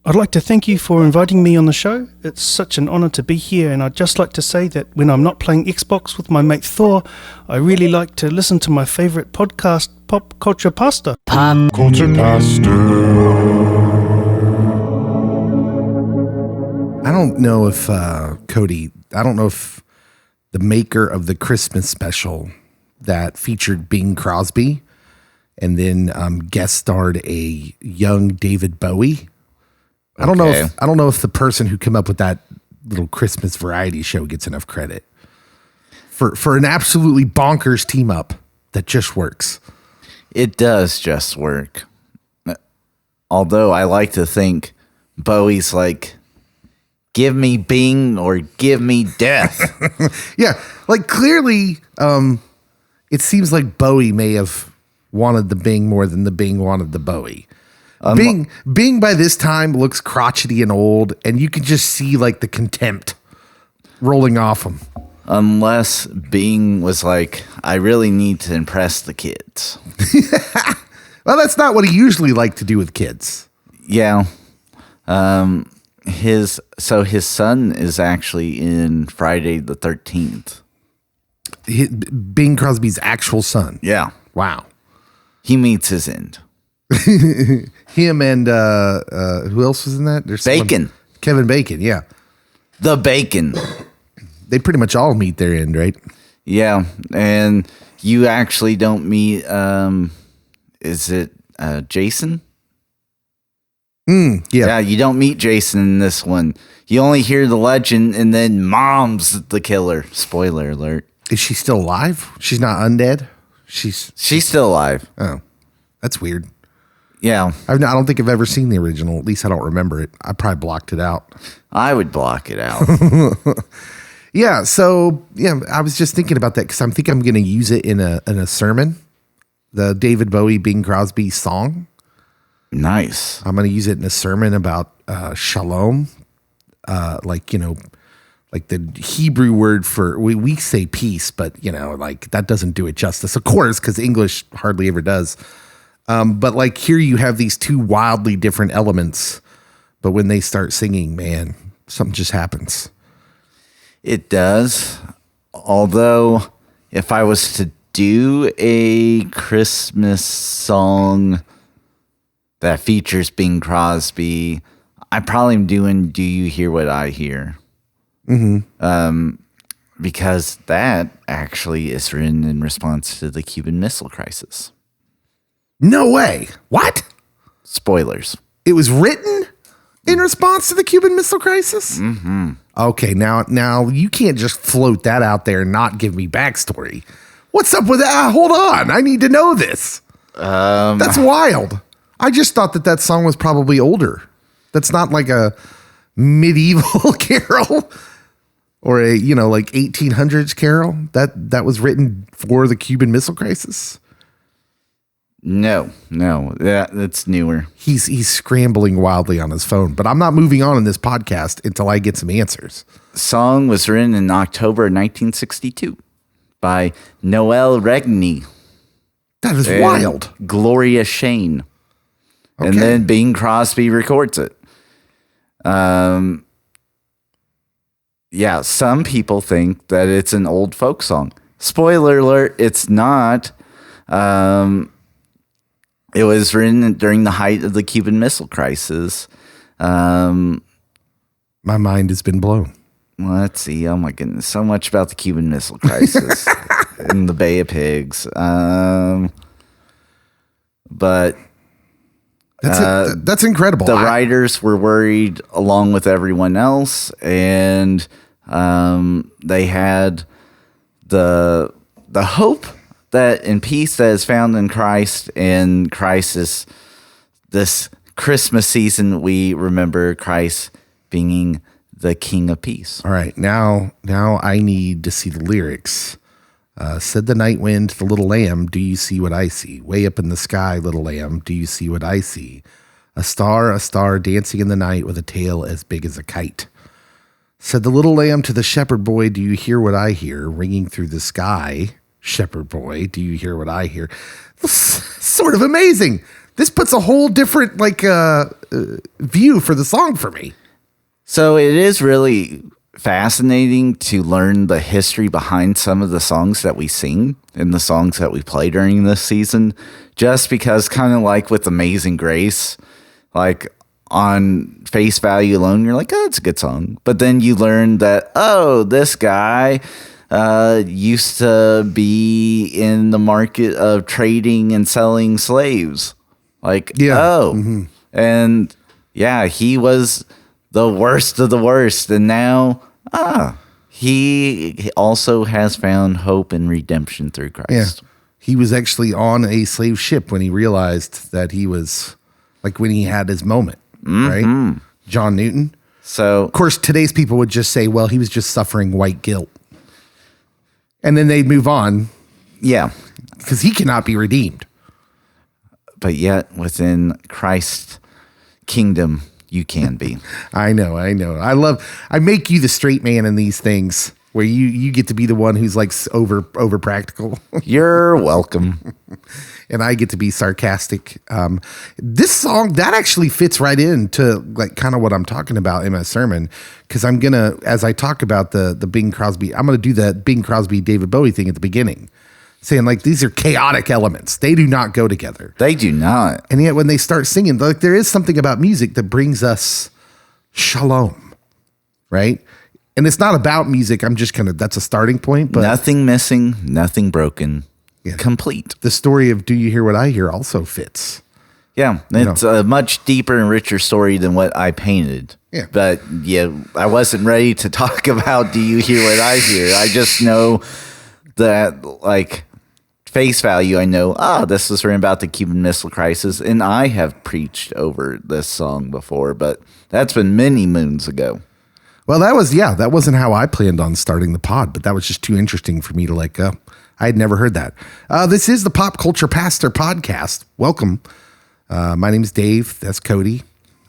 I'd like to thank you for inviting me on the show. It's such an honour to be here, and I'd just like to say that when I'm not playing Xbox with my mate Thor, I really like to listen to my favourite podcast, Pop Culture Pasta. Pop Culture Pasta. I don't know if, Cody, I don't know if the maker of the Christmas special that featured Bing Crosby and then guest starred a young David Bowie. I don't know if the person who came up with that little Christmas variety show gets enough credit for an absolutely bonkers team up that just works. It does just work. Although I like to think Bowie's like, give me Bing or give me death. Yeah, like clearly it seems like Bowie may have wanted the Bing more than the Bing wanted the Bowie. Bing by this time looks crotchety and old, and you can just see like the contempt rolling off him. Unless Bing was like, I really need to impress the kids. Well, that's not what he usually liked to do with kids. Yeah. His son is actually in Friday the 13th. Bing Crosby's actual son. Yeah. Wow. He meets his end. Him and who else was in that? There's Bacon. Kevin Bacon, yeah. The Bacon. They pretty much all meet their end, right? Yeah. And you actually don't meet, is it Jason? Yeah. Yeah, you don't meet Jason in this one. You only hear the legend, and then Mom's the killer. Spoiler alert. Is she still alive? She's not undead? She's still alive. Oh, that's weird. Yeah. I don't think I've ever seen the original. At least I don't remember it. I probably blocked it out. I would block it out. Yeah. So yeah, I was just thinking about that because I think I'm going to use it in a sermon. The David Bowie, Bing Crosby song. Nice. I'm going to use it in a sermon about shalom. Like the Hebrew word for, we say peace, but like that doesn't do it justice, of course, because English hardly ever does. But like here you have these two wildly different elements, but when they start singing, man, something just happens. It does. Although if I was to do a Christmas song that features Bing Crosby, I probably am doing Do You Hear What I Hear? Mm-hmm. Because that actually is written in response to the Cuban Missile Crisis. No way. What? Spoilers. It was written in response to the Cuban Missile Crisis? Mm-hmm. Okay, now you can't just float that out there and not give me backstory. What's up with that? Hold on. I need to know this. That's wild. I just thought that song was probably older. That's not like a medieval carol or a, like 1800s carol that was written for the Cuban Missile Crisis. No, that's newer. He's scrambling wildly on his phone, but I'm not moving on in this podcast until I get some answers. Song was written in October 1962 by Noel Regney. That is wild. Gloria Shane. Okay. And then Bing Crosby records it. Yeah, some people think that it's an old folk song. Spoiler alert, it's not. It was written during the height of the Cuban Missile Crisis. My mind has been blown. Let's see. Oh my goodness. So much about the Cuban Missile Crisis and the Bay of Pigs. But that's incredible. The writers were worried along with everyone else, and they had the hope that in peace that is found in Christ, and Christ is this Christmas season. We remember Christ being the King of Peace. All right, now I need to see the lyrics. Said the night wind to the little lamb, do you see what I see? Way up in the sky, little lamb, do you see what I see? A star dancing in the night with a tail as big as a kite. Said the little lamb to the shepherd boy, do you hear what I hear? Ringing through the sky, shepherd boy, do you hear what I hear? Sort of amazing. this puts a whole different view for the song for me. So it is really fascinating to learn the history behind some of the songs that we sing and the songs that we play during this season, just because kind of like with Amazing Grace, like on face value alone, you're like, oh, it's a good song. But then you learn that, oh, this guy used to be in the market of trading and selling slaves. Like, and yeah, he was the worst of the worst. And now, he also has found hope and redemption through Christ. Yeah. He was actually on a slave ship when he realized that he was, like when he had his moment, right? John Newton. So, of course, today's people would just say, well, he was just suffering white guilt. And then they'd move on. Yeah. Because he cannot be redeemed. But yet, within Christ's kingdom, you can be. I know. I make you the straight man in these things where you get to be the one who's like over practical. You're welcome. And I get to be sarcastic. This song, that actually fits right into like kind of what I'm talking about in my sermon. Because I'm going to, as I talk about the Bing Crosby, I'm going to do that Bing Crosby, David Bowie thing at the beginning. Saying like, these are chaotic elements. They do not go together. They do not. And yet when they start singing, like there is something about music that brings us shalom, right? And it's not about music. I'm just that's a starting point. But nothing missing, nothing broken, complete. The story of Do You Hear What I Hear also fits. Yeah, it's a much deeper and richer story than what I painted. Yeah. But yeah, I wasn't ready to talk about Do You Hear What I Hear. I just know that like face value, I know, this was written about the Cuban Missile Crisis, and I have preached over this song before, but that's been many moons ago. Well, that wasn't how I planned on starting the pod, but that was just too interesting for me to let go. I had never heard that. This is the Pop Culture Pastor Podcast. Welcome. My name is Dave. That's Cody.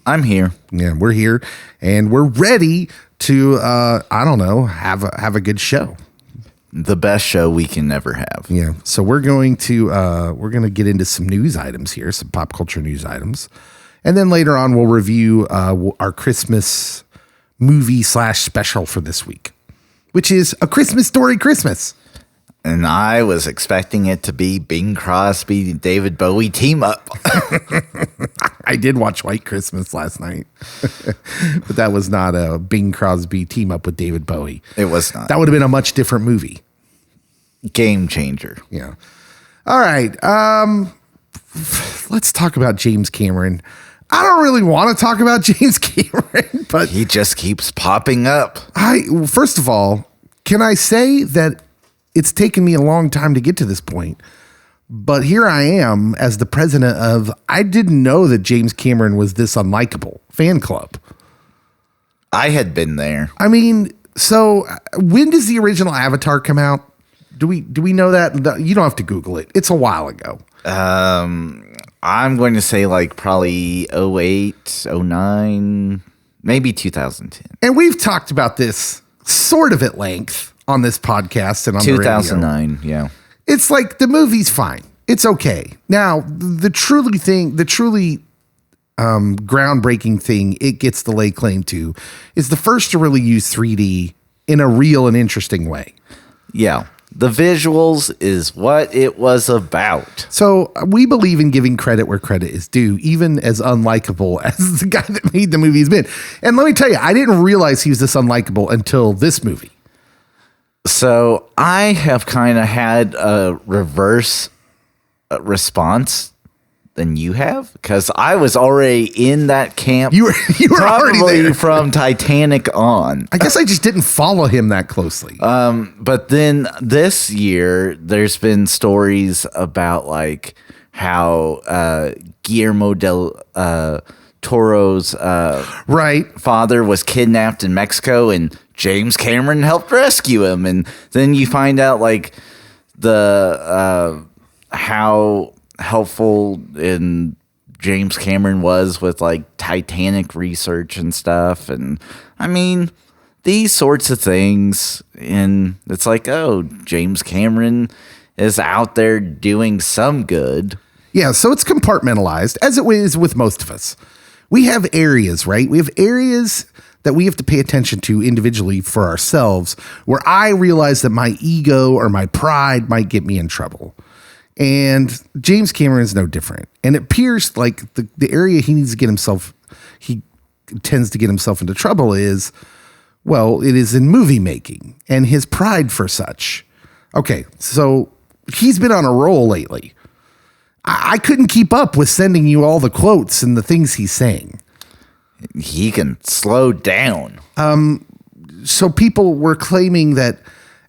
I'm here. Yeah, we're here, and we're ready to, have a good show. The best show we can ever have. Yeah. So we're going to get into some news items here, some pop culture news items. And then later on, we'll review our Christmas movie / special for this week, which is A Christmas Story Christmas. And I was expecting it to be Bing Crosby, David Bowie team up. I did watch White Christmas last night, but that was not a Bing Crosby team up with David Bowie. It was not. That would have been a much different movie. Game changer. Yeah. All right. Let's talk about James Cameron. I don't really want to talk about James Cameron, but he just keeps popping up. First of all, can I say that it's taken me a long time to get to this point, but here I am as the president of, I didn't know that James Cameron was this unlikable fan club. I had been there. I mean, so when does the original Avatar come out? Do we know that? You don't have to Google it. It's a while ago. I'm going to say like probably 08, 09, maybe 2010. And we've talked about this sort of at length on this podcast and on 2009, the radio. yeah. It's like the movie's fine. It's okay. Now, the truly groundbreaking thing it gets to lay claim to is the first to really use 3D in a real and interesting way. Yeah. The visuals is what it was about. So we believe in giving credit where credit is due, even as unlikable as the guy that made the movie has been. And let me tell you, I didn't realize he was this unlikable until this movie. So I have kind of had a reverse response than you have, because I was already in that camp. You were already there from Titanic on. I guess I just didn't follow him that closely. But then this year, there's been stories about like how Guillermo del Toro's father was kidnapped in Mexico, and James Cameron helped rescue him. And then you find out like the how helpful in James Cameron was with like Titanic research and stuff. And I mean, these sorts of things. And it's like, oh, James Cameron is out there doing some good. Yeah, so it's compartmentalized, as it is with most of us. We have areas, right? We have areas that we have to pay attention to individually for ourselves, where I realize that my ego or my pride might get me in trouble. And James Cameron is no different. And it appears like the area he tends to get himself into trouble is, well, it is in movie making and his pride for such. Okay, so he's been on a roll lately. I couldn't keep up with sending you all the quotes and the things he's saying. He can slow down. So people were claiming that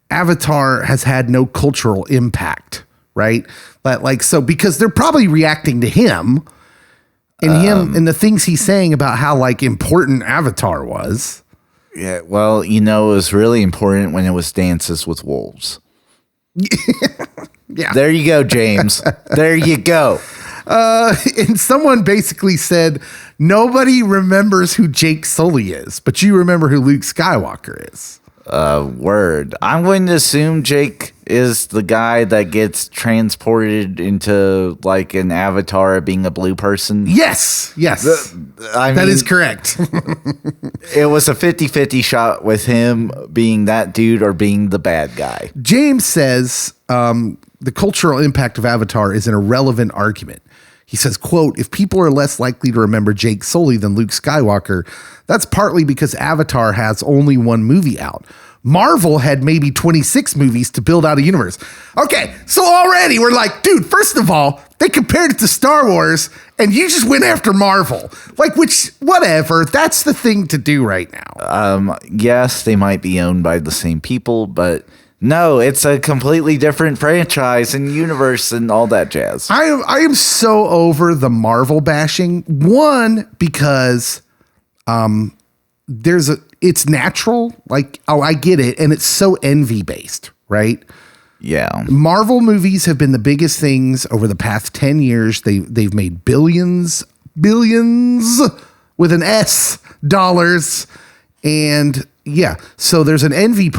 Avatar has had no cultural impact, right? But because they're probably reacting to him and the things he's saying about how important Avatar was. Yeah, well, it was really important when it was Dances with Wolves. Yeah. There you go, James. There you go. And someone basically said, nobody remembers who Jake Sully is, but you remember who Luke Skywalker is. Word. I'm going to assume Jake is the guy that gets transported into an avatar being a blue person. Yes. That is correct. It was a 50-50 shot with him being that dude or being the bad guy. James says the cultural impact of Avatar is an irrelevant argument. He says, quote, if people are less likely to remember Jake Sully than Luke Skywalker, that's partly because Avatar has only one movie out. Marvel had maybe 26 movies to build out a universe. Okay, so already we're like, dude, first of all, they compared it to Star Wars and you just went after Marvel. Whatever, that's the thing to do right now. Yes, they might be owned by the same people, but no, it's a completely different franchise and universe and all that jazz. I am so over the Marvel bashing. One, because it's natural. I get it. And it's so envy based, right? Yeah. Marvel movies have been the biggest things over the past 10 years. They've made billions with an S dollars. And yeah, so there's an envy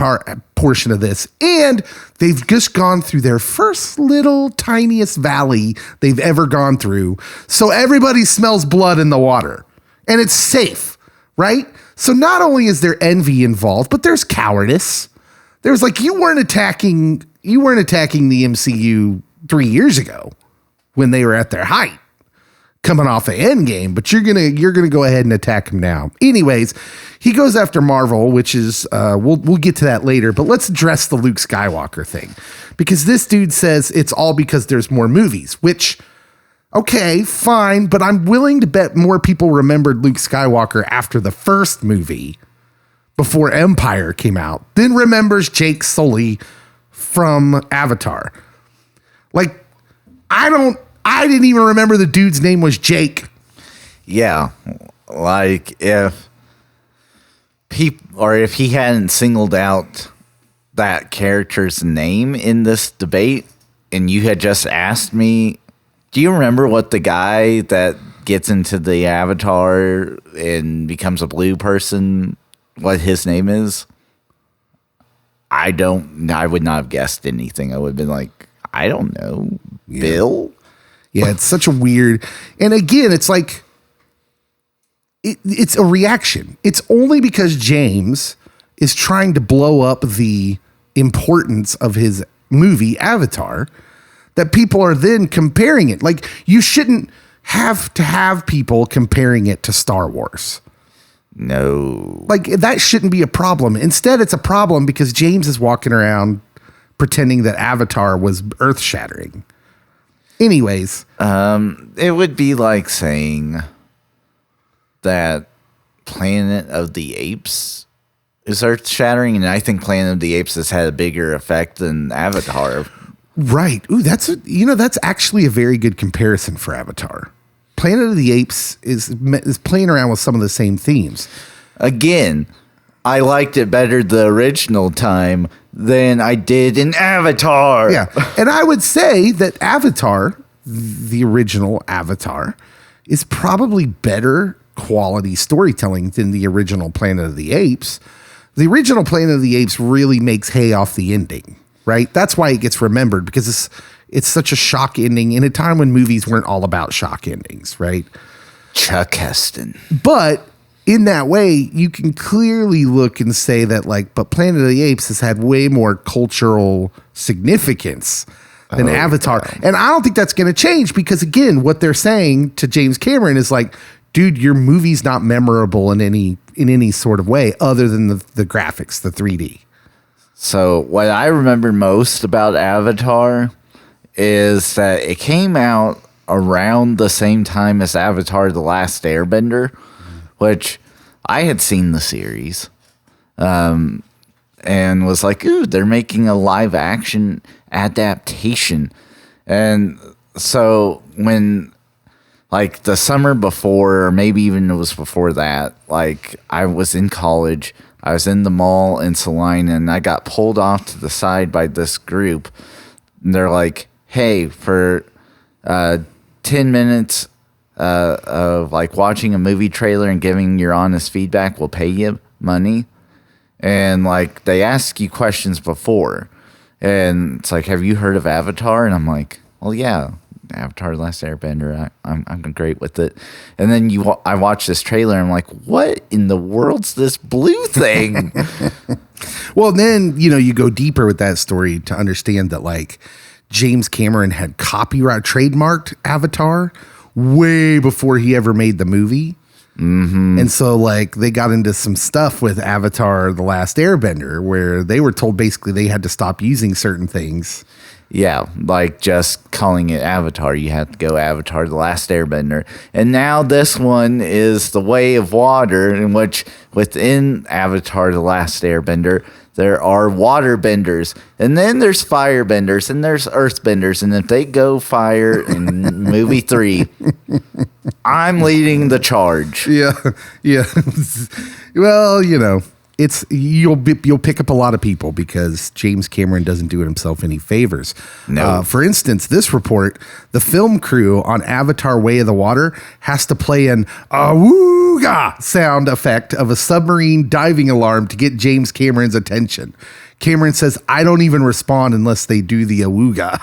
portion of this. And they've just gone through their first little tiniest valley they've ever gone through. So everybody smells blood in the water and it's safe, right? So not only is there envy involved, but there's cowardice. There's you weren't attacking the MCU 3 years ago when they were at their height, coming off of Endgame, but you're gonna go ahead and attack him now. Anyways, he goes after Marvel, which is we'll get to that later, but let's address the Luke Skywalker thing, because this dude says it's all because there's more movies, which, okay, fine, but I'm willing to bet more people remembered Luke Skywalker after the first movie, before Empire came out, than remembers Jake Sully from Avatar. I didn't even remember the dude's name was Jake. Yeah, if he hadn't singled out that character's name in this debate, and you had just asked me, do you remember what the guy that gets into the avatar and becomes a blue person, what his name is? I would not have guessed anything. I would have been like, I don't know. Yeah. Bill? Yeah, it's such a weird, and again, it's it's a reaction. It's only because James is trying to blow up the importance of his movie Avatar that people are then comparing it. You shouldn't have to have people comparing it to Star Wars. No. That shouldn't be a problem. Instead, it's a problem because James is walking around pretending that Avatar was earth-shattering. Anyways. It would be like saying that Planet of the Apes is earth-shattering, and I think Planet of the Apes has had a bigger effect than Avatar. Right. Ooh, that's actually a very good comparison for Avatar. Planet of the Apes is playing around with some of the same themes. Again, I liked it better the original time than I did in Avatar. Yeah. And I would say that Avatar, the original Avatar, is probably better quality storytelling than the original Planet of the Apes. The original Planet of the Apes really makes hay off the ending, right? That's why it gets remembered, because it's such a shock ending in a time when movies weren't all about shock endings, right? Chuck Heston. But in that way, you can clearly look and say that, like, but Planet of the Apes has had way more cultural significance than Avatar. Yeah. And I don't think that's going to change because, again, what they're saying to James Cameron is like, dude, your movie's not memorable in any sort of way other than the graphics, the 3D. So what I remember most about Avatar is that it came out around the same time as Avatar: The Last Airbender, which I had seen the series, and was like, ooh, they're making a live action adaptation. And so when, like, the summer before, or maybe even it was before that, like, I was in college, I was in the mall in Salina, and I got pulled off to the side by this group, and they're like, hey, for 10 minutes of like watching a movie trailer and giving your honest feedback, we'll pay you money. And like they ask you questions before, and it's like, have you heard of Avatar? And I'm like, well, yeah, Avatar: The Last Airbender. I'm great with it. And then I watch this trailer, and I'm like, what in the world's this blue thing? Well, then you go deeper with that story to understand that, like, James Cameron had copyright trademarked Avatar way before he ever made the movie. Mm-hmm. And so, like, they got into some stuff with Avatar: The Last Airbender where they were told basically they had to stop using certain things. Yeah, like just calling it Avatar, you have to go Avatar: The Last Airbender. And now this one is The Way of Water, in which within Avatar: The Last Airbender, there are water benders, and then there's fire benders, and there's earth benders. And if they go fire in movie 3, I'm leading the charge. Yeah. Well, you'll pick up a lot of people because James Cameron doesn't do it himself any favors. No. For instance, this report, the film crew on Avatar: Way of the Water has to play an awooga sound effect of a submarine diving alarm to get James Cameron's attention. Cameron says, I don't even respond unless they do the awooga.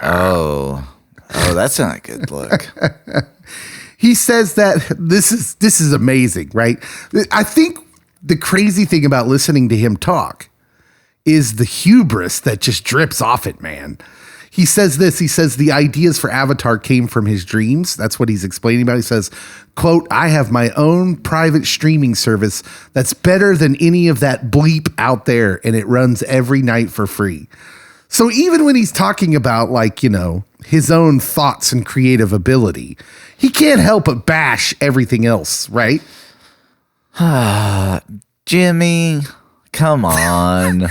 Oh, that's not a good look. He says that this is amazing, right? I think the crazy thing about listening to him talk is the hubris that just drips off it, man. He says this. He says the ideas for Avatar came from his dreams. That's what he's explaining about. He says, quote, I have my own private streaming service that's better than any of that bleep out there, and it runs every night for free. So even when he's talking about, like, his own thoughts and creative ability, he can't help but bash everything else, right? Jimmy, come on.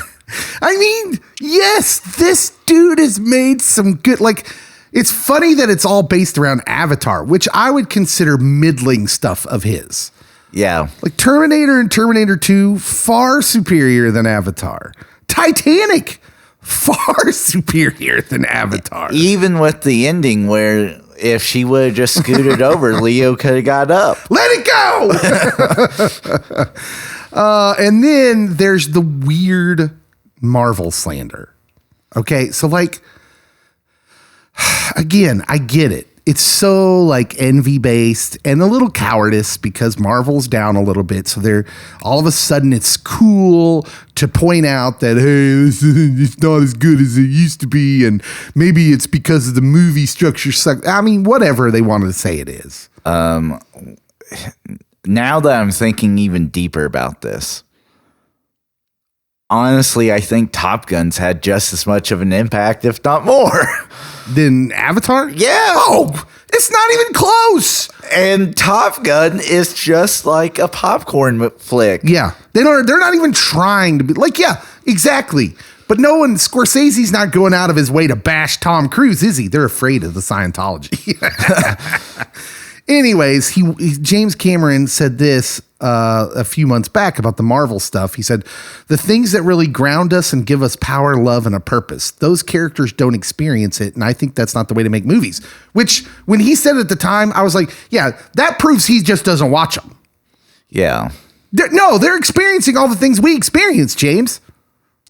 I mean, yes, this dude has made some good, like, it's funny that it's all based around Avatar, which I would consider middling stuff of his. Yeah. Like Terminator and Terminator 2, far superior than Avatar. Titanic, far superior than Avatar. Even with the ending where if she would have just scooted over, Leo could have got up. Let it go! And then there's the weird Marvel slander. Okay, so, like, again, I get it. It's so, like, envy based and a little cowardice because Marvel's down a little bit. So they're all of a sudden it's cool to point out that, hey, it's not as good as it used to be. And maybe it's because of the movie structure sucks. I mean, whatever they wanted to say it is. Now that I'm thinking even deeper about this, honestly, I think Top Gun's had just as much of an impact, if not more. Than Avatar? Yeah. Oh, it's not even close. And Top Gun is just like a popcorn flick. Yeah. They're not even trying to be like, yeah, exactly. But Scorsese's not going out of his way to bash Tom Cruise, is he? They're afraid of the Scientology. Anyways, James Cameron said this a few months back about the Marvel stuff. He said, the things that really ground us and give us power, love, and a purpose, those characters don't experience it. And I think that's not the way to make movies. Which, when he said it at the time, I was like, yeah, that proves he just doesn't watch them. Yeah. They're experiencing all the things we experience, James.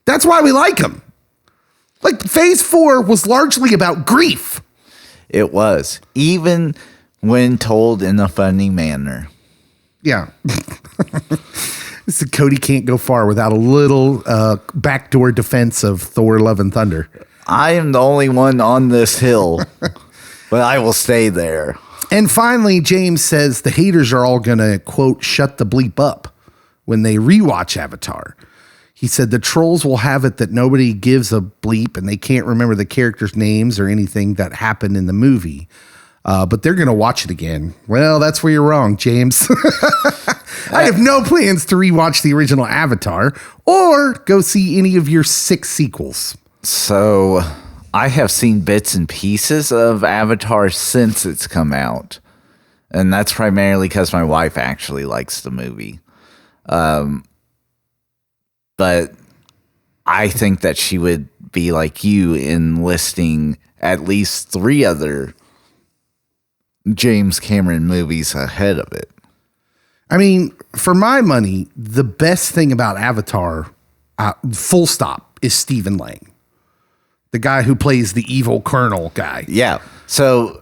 That's why we like them. Like phase 4 was largely about grief. It was, even when told in a funny manner. Yeah. So Cody can't go far without a little backdoor defense of Thor: Love and Thunder. I am the only one on this hill, but I will stay there. And finally, James says the haters are all going to, quote, shut the bleep up when they rewatch Avatar. He said the trolls will have it that nobody gives a bleep and they can't remember the characters' names or anything that happened in the movie. But they're going to watch it again. Well, that's where you're wrong, James. I have no plans to rewatch the original Avatar or go see any of your 6 sequels. So I have seen bits and pieces of Avatar since it's come out. And that's primarily because my wife actually likes the movie. But I think that she would be like you in listing at least 3 other James Cameron movies ahead of it. I mean, for my money, the best thing about Avatar, full stop, is Stephen Lang, the guy who plays the evil colonel guy. Yeah. So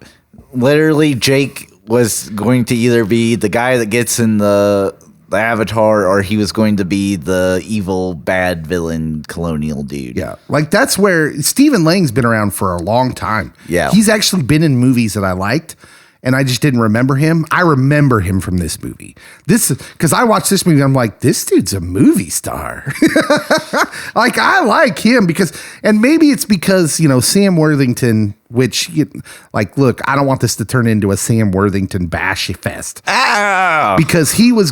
literally, Jake was going to either be the guy that gets in the Avatar, or he was going to be the evil, bad villain colonial dude. Yeah. Like that's where Stephen Lang's been around for a long time. Yeah. He's actually been in movies that I liked, and I just didn't remember him. I remember him from this movie. Because I watched this movie, I'm like, this dude's a movie star. Like, I like him and maybe it's because, Sam Worthington, which, like, look, I don't want this to turn into a Sam Worthington bash fest. Because he was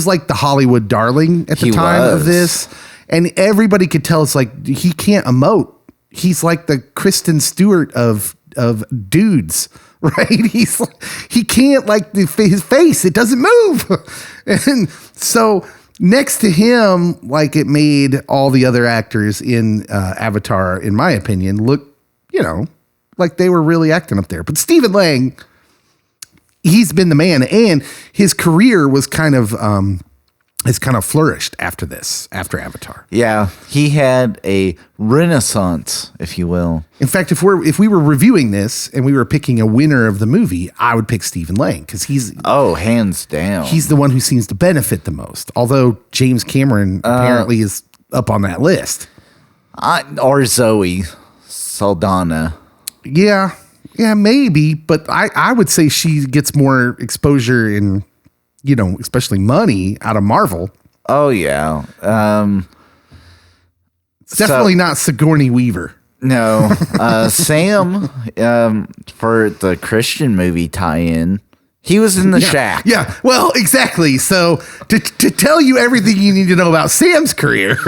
like the Hollywood darling at the time of this. And everybody could tell it's like, he can't emote. He's like the Kristen Stewart of dudes. Right? He can't, like, his face, it doesn't move. And so next to him, like, it made all the other actors in Avatar, in my opinion, look, like they were really acting up there. But Stephen Lang, he's been the man, and his career was has kind of flourished after Avatar. Yeah, he had a renaissance, if you will. In fact, if we were reviewing this and we were picking a winner of the movie, I would pick Stephen Lang because he's hands down. He's the one who seems to benefit the most. Although James Cameron apparently is up on that list. Or Zoe Saldana. Yeah, maybe, but I would say she gets more exposure in, especially money out of Marvel. Oh yeah. It's definitely not Sigourney Weaver. No. Sam, for the Christian movie tie-in, he was in the shack. Yeah, well, exactly. So to tell you everything you need to know about Sam's career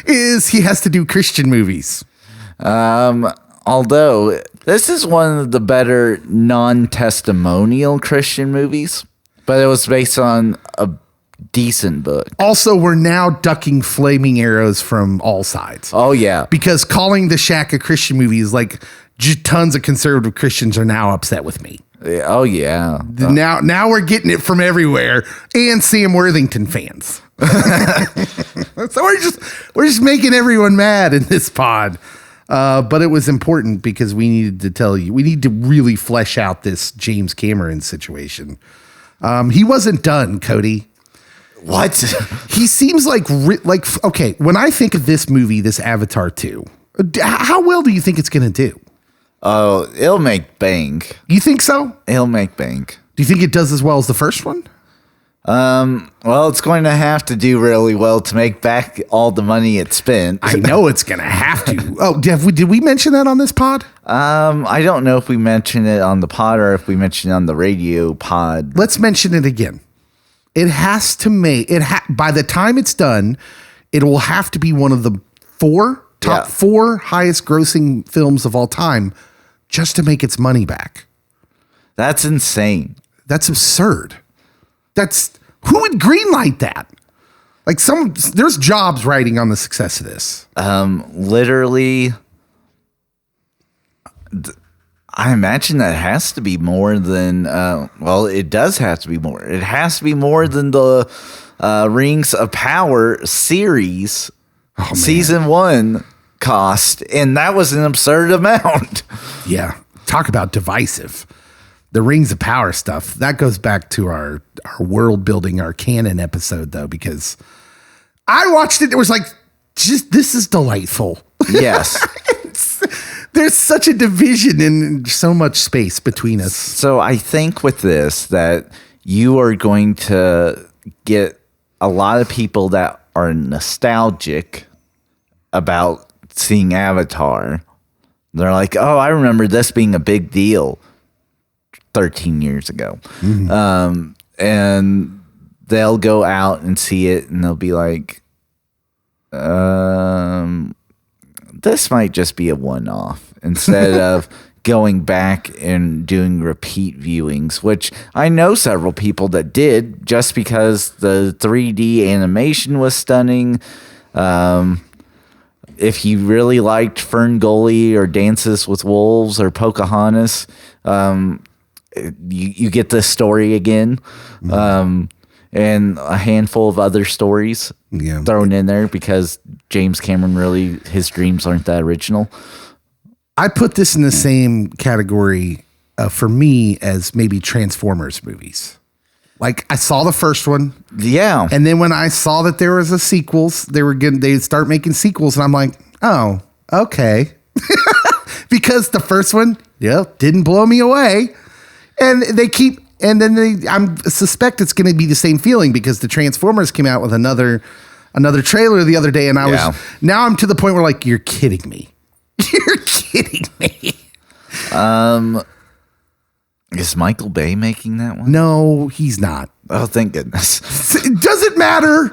is he has to do Christian movies. Although this is one of the better non-testimonial Christian movies, but it was based on a decent book. Also, we're now ducking flaming arrows from all sides. Oh, yeah. Because calling The Shack a Christian movie is like tons of conservative Christians are now upset with me. Oh, yeah. Now we're getting it from everywhere, and Sam Worthington fans. So we're just making everyone mad in this pod. But it was important because we needed to tell you, we need to really flesh out this James Cameron situation. He wasn't done, Cody. What? He seems like, okay, when I think of this movie, this Avatar 2, how well do you think it's going to do? Oh, it'll make bank. You think so? It'll make bank. Do you think it does as well as the first one? Well, it's going to have to do really well to make back all the money it spent. I know it's going to have to. Oh, did we mention that on this pod? I don't know if we mentioned it on the pod or if we mentioned it on the radio pod. Let's mention it again. It has to make it. By the time it's done, it will have to be one of the top 4 highest grossing films of all time, just to make its money back. That's insane. That's absurd. Who would greenlight that? Like there's Jobs writing on the success of this. Literally, I imagine that has to be more than. Well, it does have to be more. It has to be more than the Rings of Power series, season 1. cost, and that was an absurd amount. Yeah. Talk about divisive. The Rings of Power stuff, that goes back to our world building, our canon episode, though, because I watched it. It was like, this is delightful. Yes. There's such a division and so much space between us. So I think with this that you are going to get a lot of people that are nostalgic about seeing Avatar. They're like, oh, I remember this being a big deal 13 years ago. Mm-hmm. And they'll go out and see it and they'll be like, this might just be a one-off instead of going back and doing repeat viewings, which I know several people that did just because the 3D animation was stunning. If you really liked Ferngully or Dances with Wolves or Pocahontas, you get this story again. And a handful of other stories thrown in there because James Cameron his dreams aren't that original. I put this in the same category for me as maybe Transformers movies. Like I saw the first one. Yeah. And then when I saw that there was a sequels, they'd start making sequels. And I'm like, oh, okay. Because the first one, didn't blow me away. And I suspect it's going to be the same feeling because the Transformers came out with another trailer the other day. And now I'm to the point where like, you're kidding me. You're kidding me. Is Michael Bay making that one? No, he's not. Oh, thank goodness. Doesn't matter.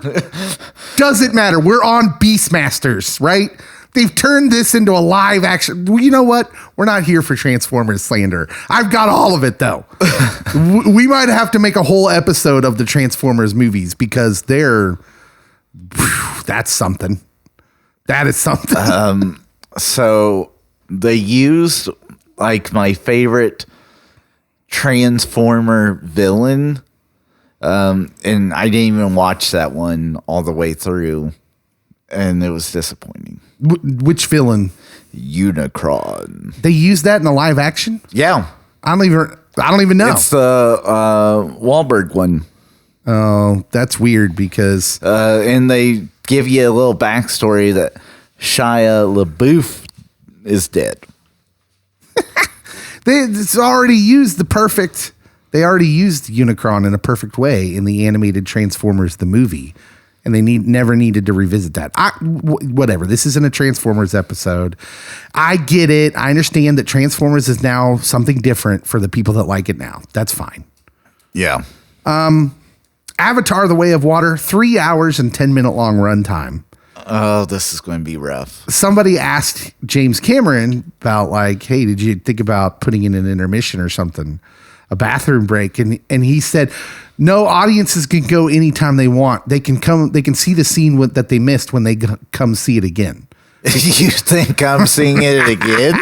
Doesn't matter. We're on Beastmasters, right? They've turned this into a live action. Well, you know what? We're not here for Transformers slander. I've got all of it, though. We might have to make a whole episode of the Transformers movies because that's something. That is something. So they used like my favorite Transformer villain. And I didn't even watch that one all the way through. And it was disappointing. Which villain? Unicron. They used that in the live action? Yeah. I don't even know. It's the Wahlberg one. Oh, that's weird because and they give you a little backstory that Shia LaBeouf is dead. They already used Unicron in a perfect way in the animated Transformers the movie. And they never needed to revisit that. Whatever. This isn't a Transformers episode. I get it. I understand that Transformers is now something different for the people that like it now. That's fine. Yeah. Avatar: The Way of Water, 3 hours and 10-minute long runtime. Oh, this is going to be rough. Somebody asked James Cameron about like, hey, did you think about putting in an intermission or something? A bathroom break. And he said, no, audiences can go anytime they want. They can see the scene that they missed when they come see it again. You think I'm seeing it again?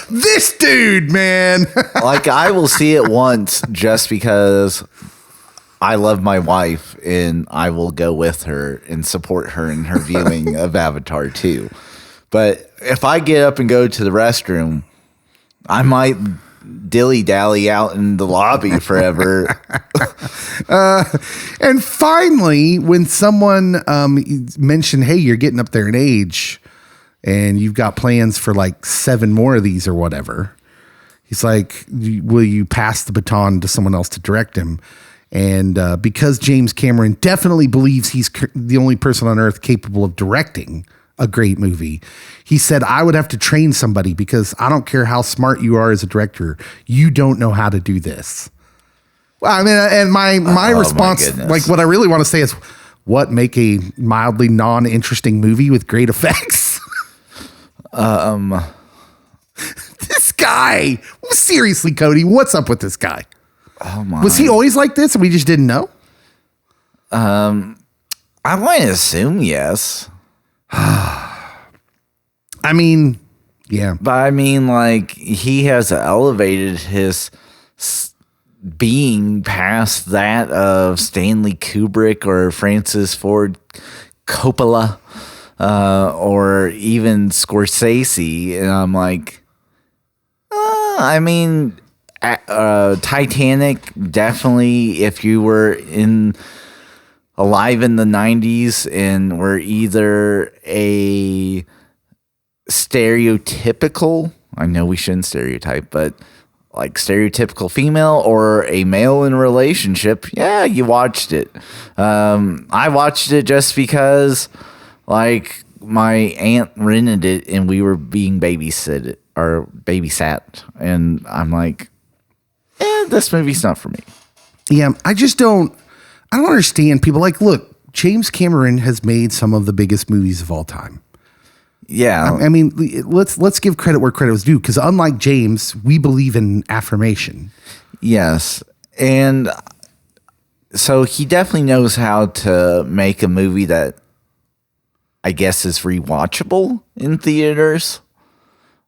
This dude, man. Like I will see it once just because I love my wife and I will go with her and support her in her viewing of Avatar 2. But if I get up and go to the restroom, I might dilly-dally out in the lobby forever. And finally, when someone mentioned, hey, you're getting up there in age and you've got plans for like 7 more of these or whatever, he's like, will you pass the baton to someone else to direct him? And because James Cameron definitely believes he's the only person on earth capable of directing a great movie, he said, I would have to train somebody because I don't care how smart you are as a director. You don't know how to do this. Well, I mean, and my response, like what I really want to say is, what, make a mildly non-interesting movie with great effects? This guy, seriously, Cody, what's up with this guy? Oh my. Was he always like this and we just didn't know? I want to assume yes. I mean, yeah. But I mean, like, he has elevated his being past that of Stanley Kubrick or Francis Ford Coppola. or even Scorsese, and I'm like, I mean, Titanic definitely. If you were alive in the 90s and were either a stereotypical, I know we shouldn't stereotype, but like stereotypical female or a male in a relationship, yeah, you watched it. I watched it just because like my aunt rented it and we were being babysat, and I'm like, this movie's not for me. Yeah, I don't understand people. Like, look, James Cameron has made some of the biggest movies of all time. Yeah. I mean, let's give credit where credit was due, because unlike James, we believe in affirmation. Yes. And so he definitely knows how to make a movie that I guess is rewatchable in theaters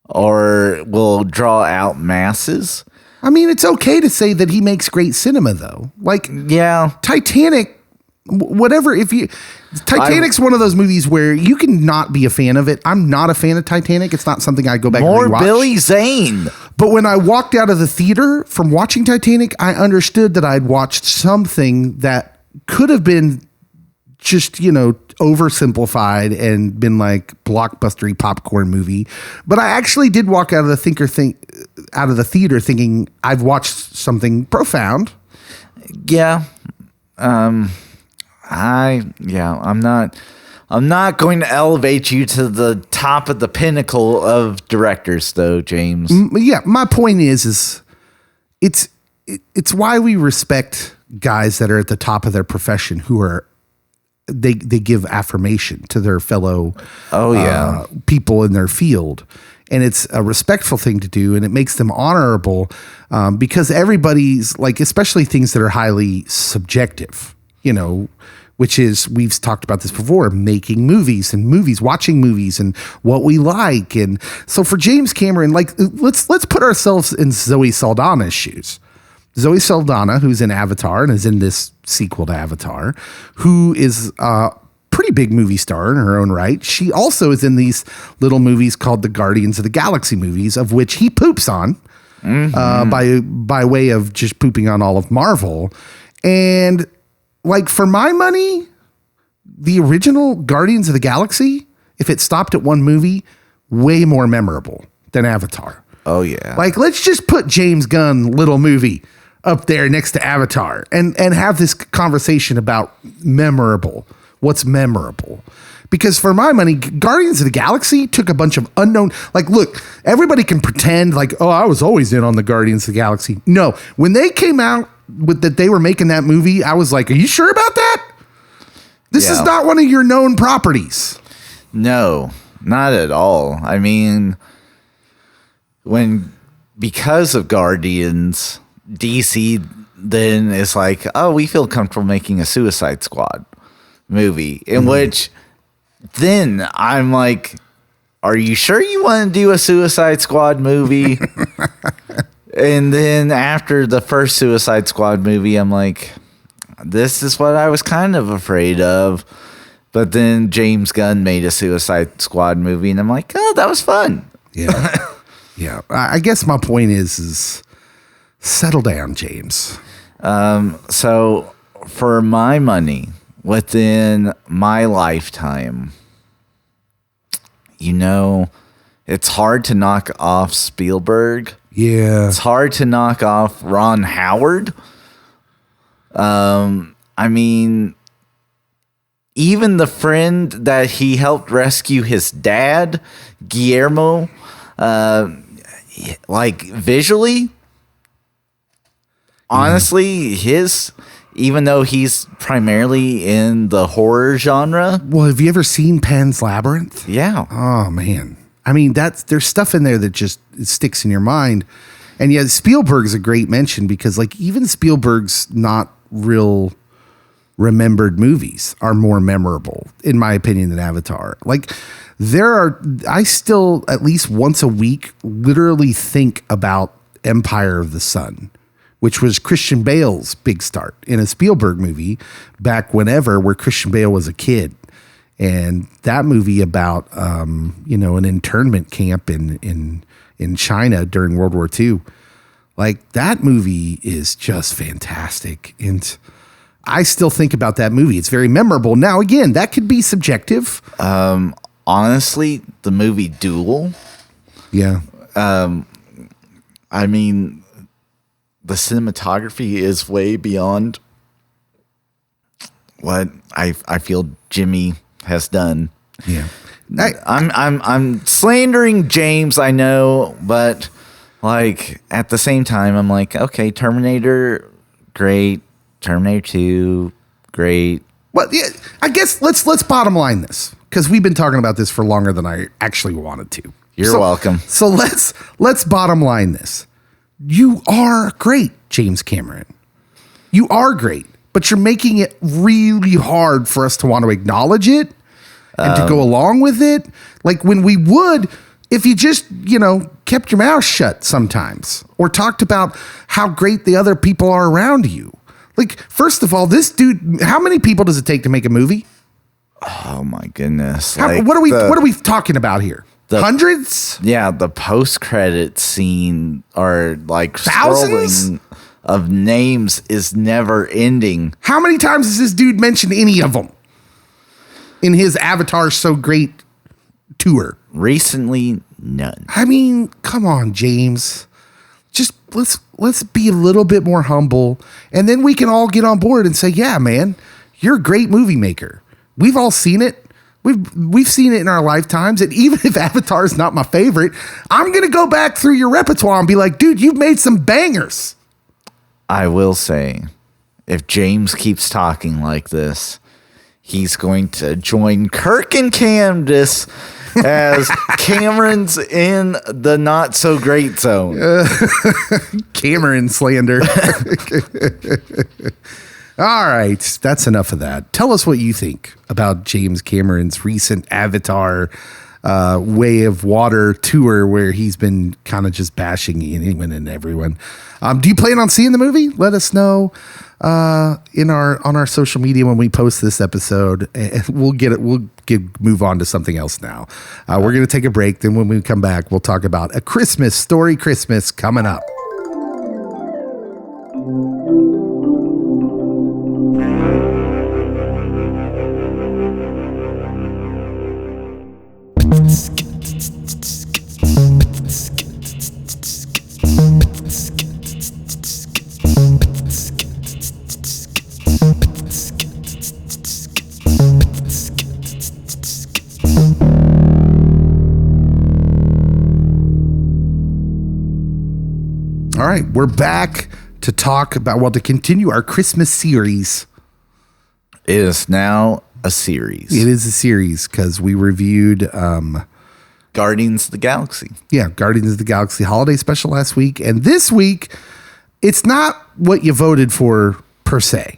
or will draw out masses. I mean, it's okay to say that he makes great cinema, though. Like, yeah, Titanic, whatever. Titanic's one of those movies where you can not be a fan of it. I'm not a fan of Titanic. It's not something I go back and rewatch. Billy Zane. But when I walked out of the theater from watching Titanic, I understood that I'd watched something that could have been just, oversimplified and been like blockbustery popcorn movie. But I actually did walk out of the theater thinking I've watched something profound. Yeah. I'm not going to elevate you to the top of the pinnacle of directors, though, James. Yeah, my point is it's why we respect guys that are at the top of their profession, who are they give affirmation to their fellow people in their field. And it's a respectful thing to do, and it makes them honorable, because everybody's like, especially things that are highly subjective, which is, we've talked about this before, making movies, watching movies, and what we like. And so for James Cameron, like, let's put ourselves in Zoe Saldana's shoes. Zoe Saldana, who's in Avatar and is in this sequel to Avatar, who is a pretty big movie star in her own right. She also is in these little movies called the Guardians of the Galaxy movies, of which he poops on, by way of just pooping on all of Marvel. And like, for my money, the original Guardians of the Galaxy, if it stopped at one movie, way more memorable than Avatar. Oh, yeah. Like, let's just put James Gunn little movie up there next to Avatar and have this conversation about what's memorable. Because for my money, Guardians of the Galaxy took a bunch of unknown, like, look, everybody can pretend like, oh, I was always in on the Guardians of the Galaxy. No, when they came out with that they were making that movie, I was like, are you sure about that? This is not one of your known properties. No, not at all. I mean, because of Guardians, DC then is like, oh, we feel comfortable making a Suicide Squad movie, in which then I'm like, are you sure you want to do a Suicide Squad movie? And then after the first Suicide Squad movie, I'm like, this is what I was kind of afraid of. But then James Gunn made a Suicide Squad movie, and I'm like, oh, that was fun. Yeah. Yeah. I guess my point is settle down, James. So for my money, within my lifetime, it's hard to knock off Spielberg. Yeah. It's hard to knock off Ron Howard. I mean, even the friend that he helped rescue his dad, Guillermo, like, visually, honestly, even though he's primarily in the horror genre. Well, have you ever seen Pan's Labyrinth? Yeah. Oh, man. I mean, there's stuff in there that just sticks in your mind. And yeah, Spielberg's a great mention, because like, even Spielberg's not real remembered movies are more memorable, in my opinion, than Avatar. Like, I still at least once a week literally think about Empire of the Sun, which was Christian Bale's big start in a Spielberg movie back whenever, where Christian Bale was a kid. And that movie about, an internment camp in China during World War II, like that movie is just fantastic. And I still think about that movie. It's very memorable. Now, again, that could be subjective. Honestly, the movie Duel. Yeah. I mean, the cinematography is way beyond what I feel Jimmy has done. Yeah. I'm slandering James, I know, but like at the same time, I'm like, okay, Terminator, great. Terminator 2, great. Well, yeah, I guess let's bottom line this, because we've been talking about this for longer than I actually wanted to. You're welcome. So let's bottom line this. You are great, James Cameron. You are great, but you're making it really hard for us to want to acknowledge it and to go along with it. Like when we would, if you just, kept your mouth shut sometimes or talked about how great the other people are around you. Like, first of all, this dude, how many people does it take to make a movie? Oh my goodness. What are we talking about here? Hundreds? Yeah, the post-credit scene or like thousands scrolling of names is never ending. How many times has this dude mentioned any of them in his Avatar So Great tour? Recently, none. I mean, come on, James. Just let's be a little bit more humble, and then we can all get on board and say, yeah, man, you're a great movie maker. We've all seen it. We've seen it in our lifetimes. And even if Avatar is not my favorite, I'm going to go back through your repertoire and be like, dude, you've made some bangers. I will say, if James keeps talking like this, he's going to join Kirk and Candace as Cameron's in the not so great zone. Cameron slander. All right, that's enough of that. Tell us what you think about James Cameron's recent Avatar Way of Water tour, where he's been kind of just bashing anyone and everyone. Do you plan on seeing the movie? Let us know on our social media when we post this episode. We'll move on to something else now. We're going to take a break. Then when we come back, we'll talk about A Christmas Story Christmas coming up. All right, we're back to talk about, to continue our Christmas series. It is now a series. It is a series because we reviewed Guardians of the Galaxy. Yeah, Guardians of the Galaxy holiday special last week. And this week, it's not what you voted for per se.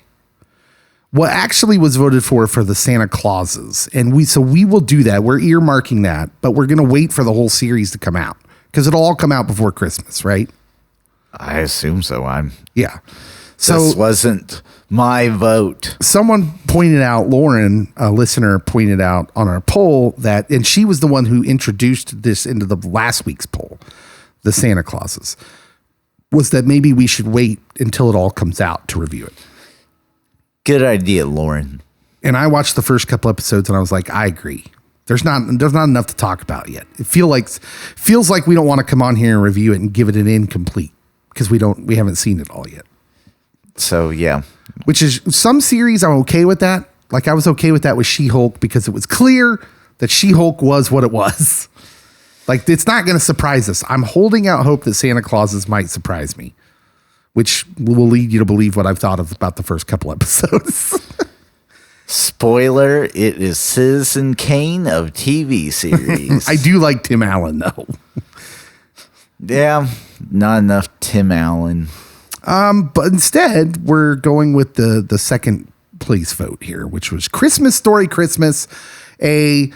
What actually was voted for the Santa Clauses. And we will do that. We're earmarking that, but we're going to wait for the whole series to come out because it'll all come out before Christmas, right? I assume so. Yeah. So this wasn't my vote. Someone pointed out, Lauren, a listener, pointed out on our poll that, and she was the one who introduced this into the last week's poll, the Santa Clauses, was that maybe we should wait until it all comes out to review it. Good idea, Lauren. And I watched the first couple episodes and I was like, I agree. There's not enough to talk about yet. It feels like we don't want to come on here and review it and give it an incomplete because we haven't seen it all yet. So, yeah. Which is some series I'm okay with that. Like I was okay with that with She-Hulk because it was clear that She-Hulk was what it was. Like it's not going to surprise us. I'm holding out hope that Santa Clauses might surprise me, which will lead you to believe what I've thought about the first couple episodes. Spoiler, it is Citizen Kane of TV series. I do like Tim Allen though. Yeah, not enough Tim Allen. But instead, we're going with the second place vote here, which was Christmas Story Christmas, a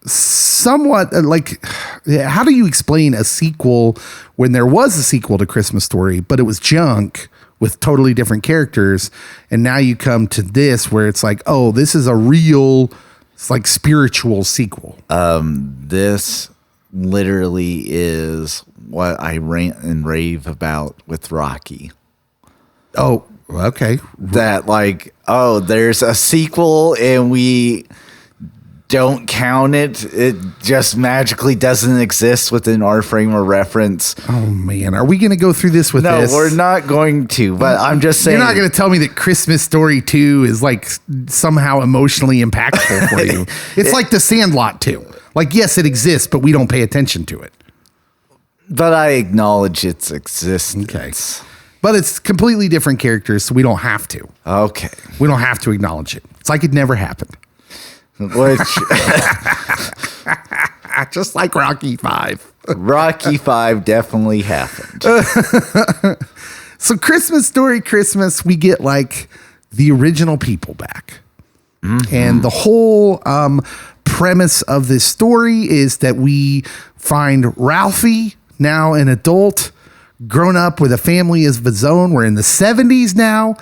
somewhat like, how do you explain a sequel when there was a sequel to Christmas Story, but it was junk with totally different characters, and now you come to this where it's like, oh, this is a real It's like spiritual sequel. This literally is what I rant and rave about with Rocky. Oh, okay. That like, oh, there's a sequel and we don't count it. It just magically doesn't exist within our frame of reference. Oh man, are we going to go through this with this? No, we're not going to, but I'm just saying. You're not going to tell me that Christmas Story 2 is like somehow emotionally impactful for you. It's like The Sandlot 2. Like, yes, it exists, but we don't pay attention to it. But I acknowledge its existence. Okay. But it's completely different characters, so we don't have to. Okay. We don't have to acknowledge it. It's like it never happened. Which just like Rocky 5. Rocky 5 definitely happened. So Christmas Story Christmas, we get like the original people back. Mm-hmm. And the whole premise of this story is that we find Ralphie, now an adult, grown up with a family of his own. We're in the 70s now.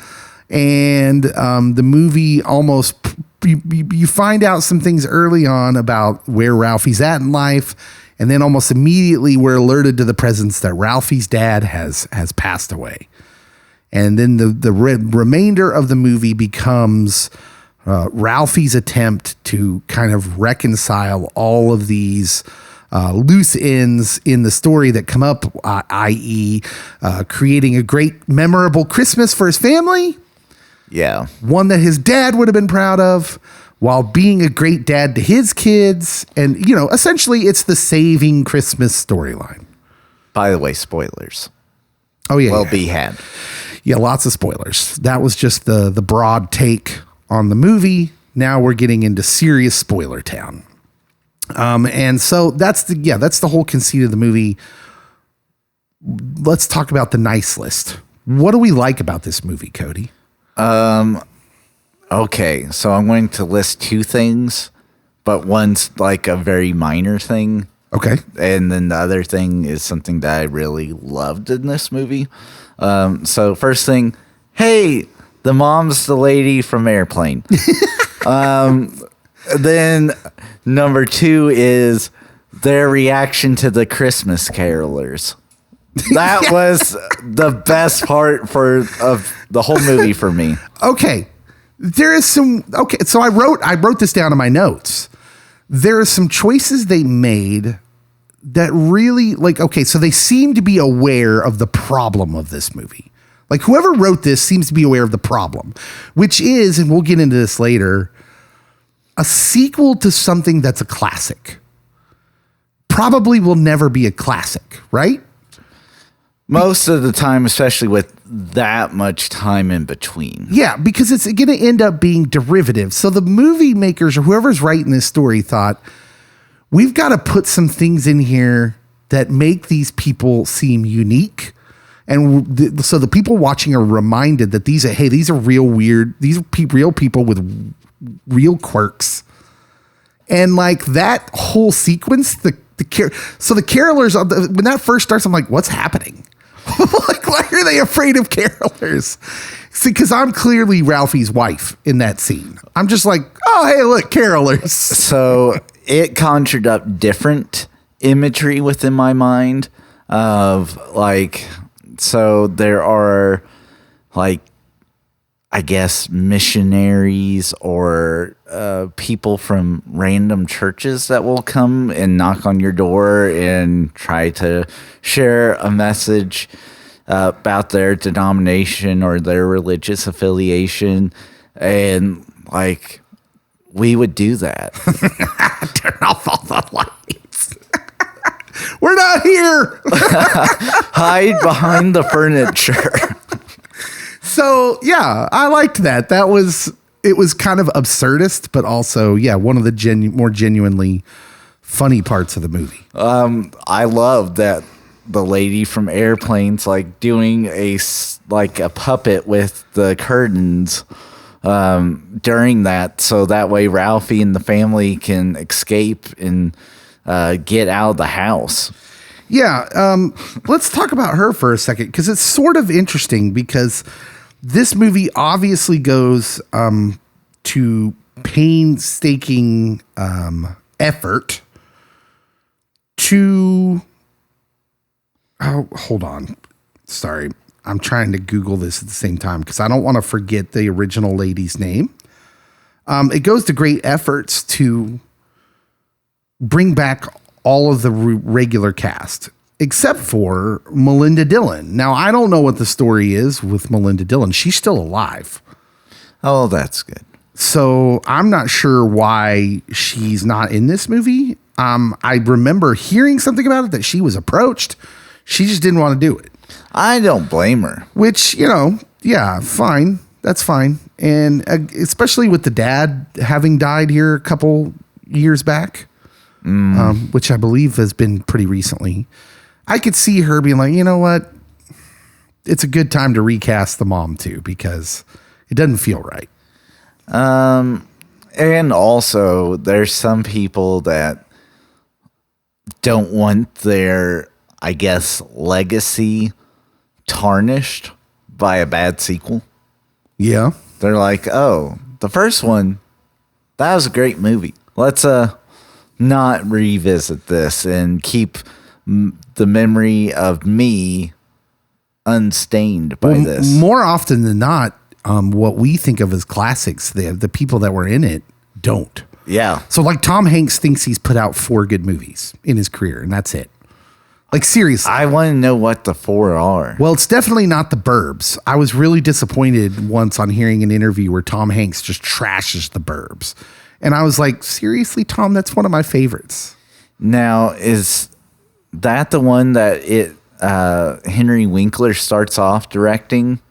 And the movie almost, you find out some things early on about where Ralphie's at in life. And then almost immediately we're alerted to the presence that Ralphie's dad has passed away. And then the remainder of the movie becomes Ralphie's attempt to kind of reconcile all of these loose ends in the story that come up, i.e. Creating a great, memorable Christmas for his family. Yeah. One that his dad would have been proud of, while being a great dad to his kids. And, you know, essentially it's the saving Christmas storyline. By the way, spoilers. Oh, yeah. Will be had. Yeah, lots of spoilers. That was just the broad take on the movie. Now we're getting into serious spoiler town. And so that's the whole conceit of the movie. Let's talk about the nice list. What do we like about this movie, Cody? Okay, so I'm going to list two things, but one's like a very minor thing. Okay. And then the other thing is something that I really loved in this movie. So first thing, hey, the mom's the lady from Airplane. Then number two is their reaction to the Christmas carolers. That was the best part of the whole movie for me. Okay. There is some, okay. So I wrote this down in my notes. There are some choices they made that really okay. So they seem to be aware of the problem of this movie. Like whoever wrote this seems to be aware of the problem, which is, and we'll get into this later, a sequel to something that's a classic. Probably will never be a classic, right? Most of the time, especially with that much time in between. Yeah, because it's going to end up being derivative. So the movie makers or whoever's writing this story thought, we've got to put some things in here that make these people seem unique. And so the people watching are reminded that these are real weird. These are real people with real quirks. And like that whole sequence, so the carolers, when that first starts, I'm like, what's happening? Like, why are they afraid of carolers? See, because I'm clearly Ralphie's wife in that scene. I'm just like, oh, hey, look, carolers. So it conjured up different imagery within my mind of like, so there are like, I guess, missionaries or people from random churches that will come and knock on your door and try to share a message about their denomination or their religious affiliation. And, like, we would do that. Turn off all the lights. We're not here. Hide behind the furniture. So yeah, I liked that. It was kind of absurdist, but also, yeah, one of the more genuinely funny parts of the movie. I love that the lady from Airplane's like doing a puppet with the curtains during that, so that way Ralphie and the family can escape and get out of the house. Yeah, let's talk about her for a second, because it's sort of interesting because this movie obviously goes to painstaking effort to. Oh, hold on. Sorry. I'm trying to Google this at the same time because I don't want to forget the original lady's name. It goes to great efforts to bring back all of the regular cast, except for Melinda Dillon. Now, I don't know what the story is with Melinda Dillon. She's still alive. Oh, that's good. So I'm not sure why she's not in this movie. I remember hearing something about it that she was approached. She just didn't want to do it. I don't blame her. Which, yeah, fine. That's fine. And especially with the dad having died here a couple years back, which I believe has been pretty recently, I could see her being like, you know what? It's a good time to recast the mom too, because it doesn't feel right. And also there's some people that don't want their, I guess, legacy tarnished by a bad sequel. Yeah. They're like, oh, the first one, that was a great movie. Let's not revisit this and keep the memory of me unstained by this. More often than not, what we think of as classics, the people that were in it don't. Yeah. So like Tom Hanks thinks he's put out 4 good movies in his career, and that's it. Like, seriously. I want to know what the 4 are. Well, it's definitely not The Burbs. I was really disappointed once on hearing an interview where Tom Hanks just trashes The Burbs. And I was like, seriously, Tom, that's one of my favorites. Now, is that the one that Henry Winkler starts off directing?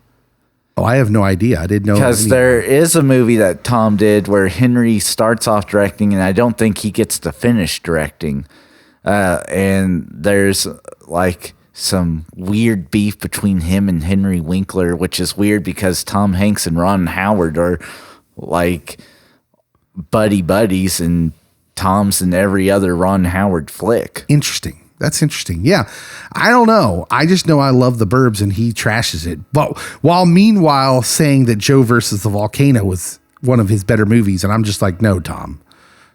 Oh, I have no idea. I didn't know. Because there is a movie that Tom did where Henry starts off directing, and I don't think he gets to finish directing. And there's like some weird beef between him and Henry Winkler, which is weird because Tom Hanks and Ron Howard are like buddies, and Tom's in every other Ron Howard flick. Interesting. That's interesting. Yeah. I don't know. I just know I love The Burbs and he trashes it. But while meanwhile saying that Joe versus the Volcano was one of his better movies. And I'm just like, no, Tom.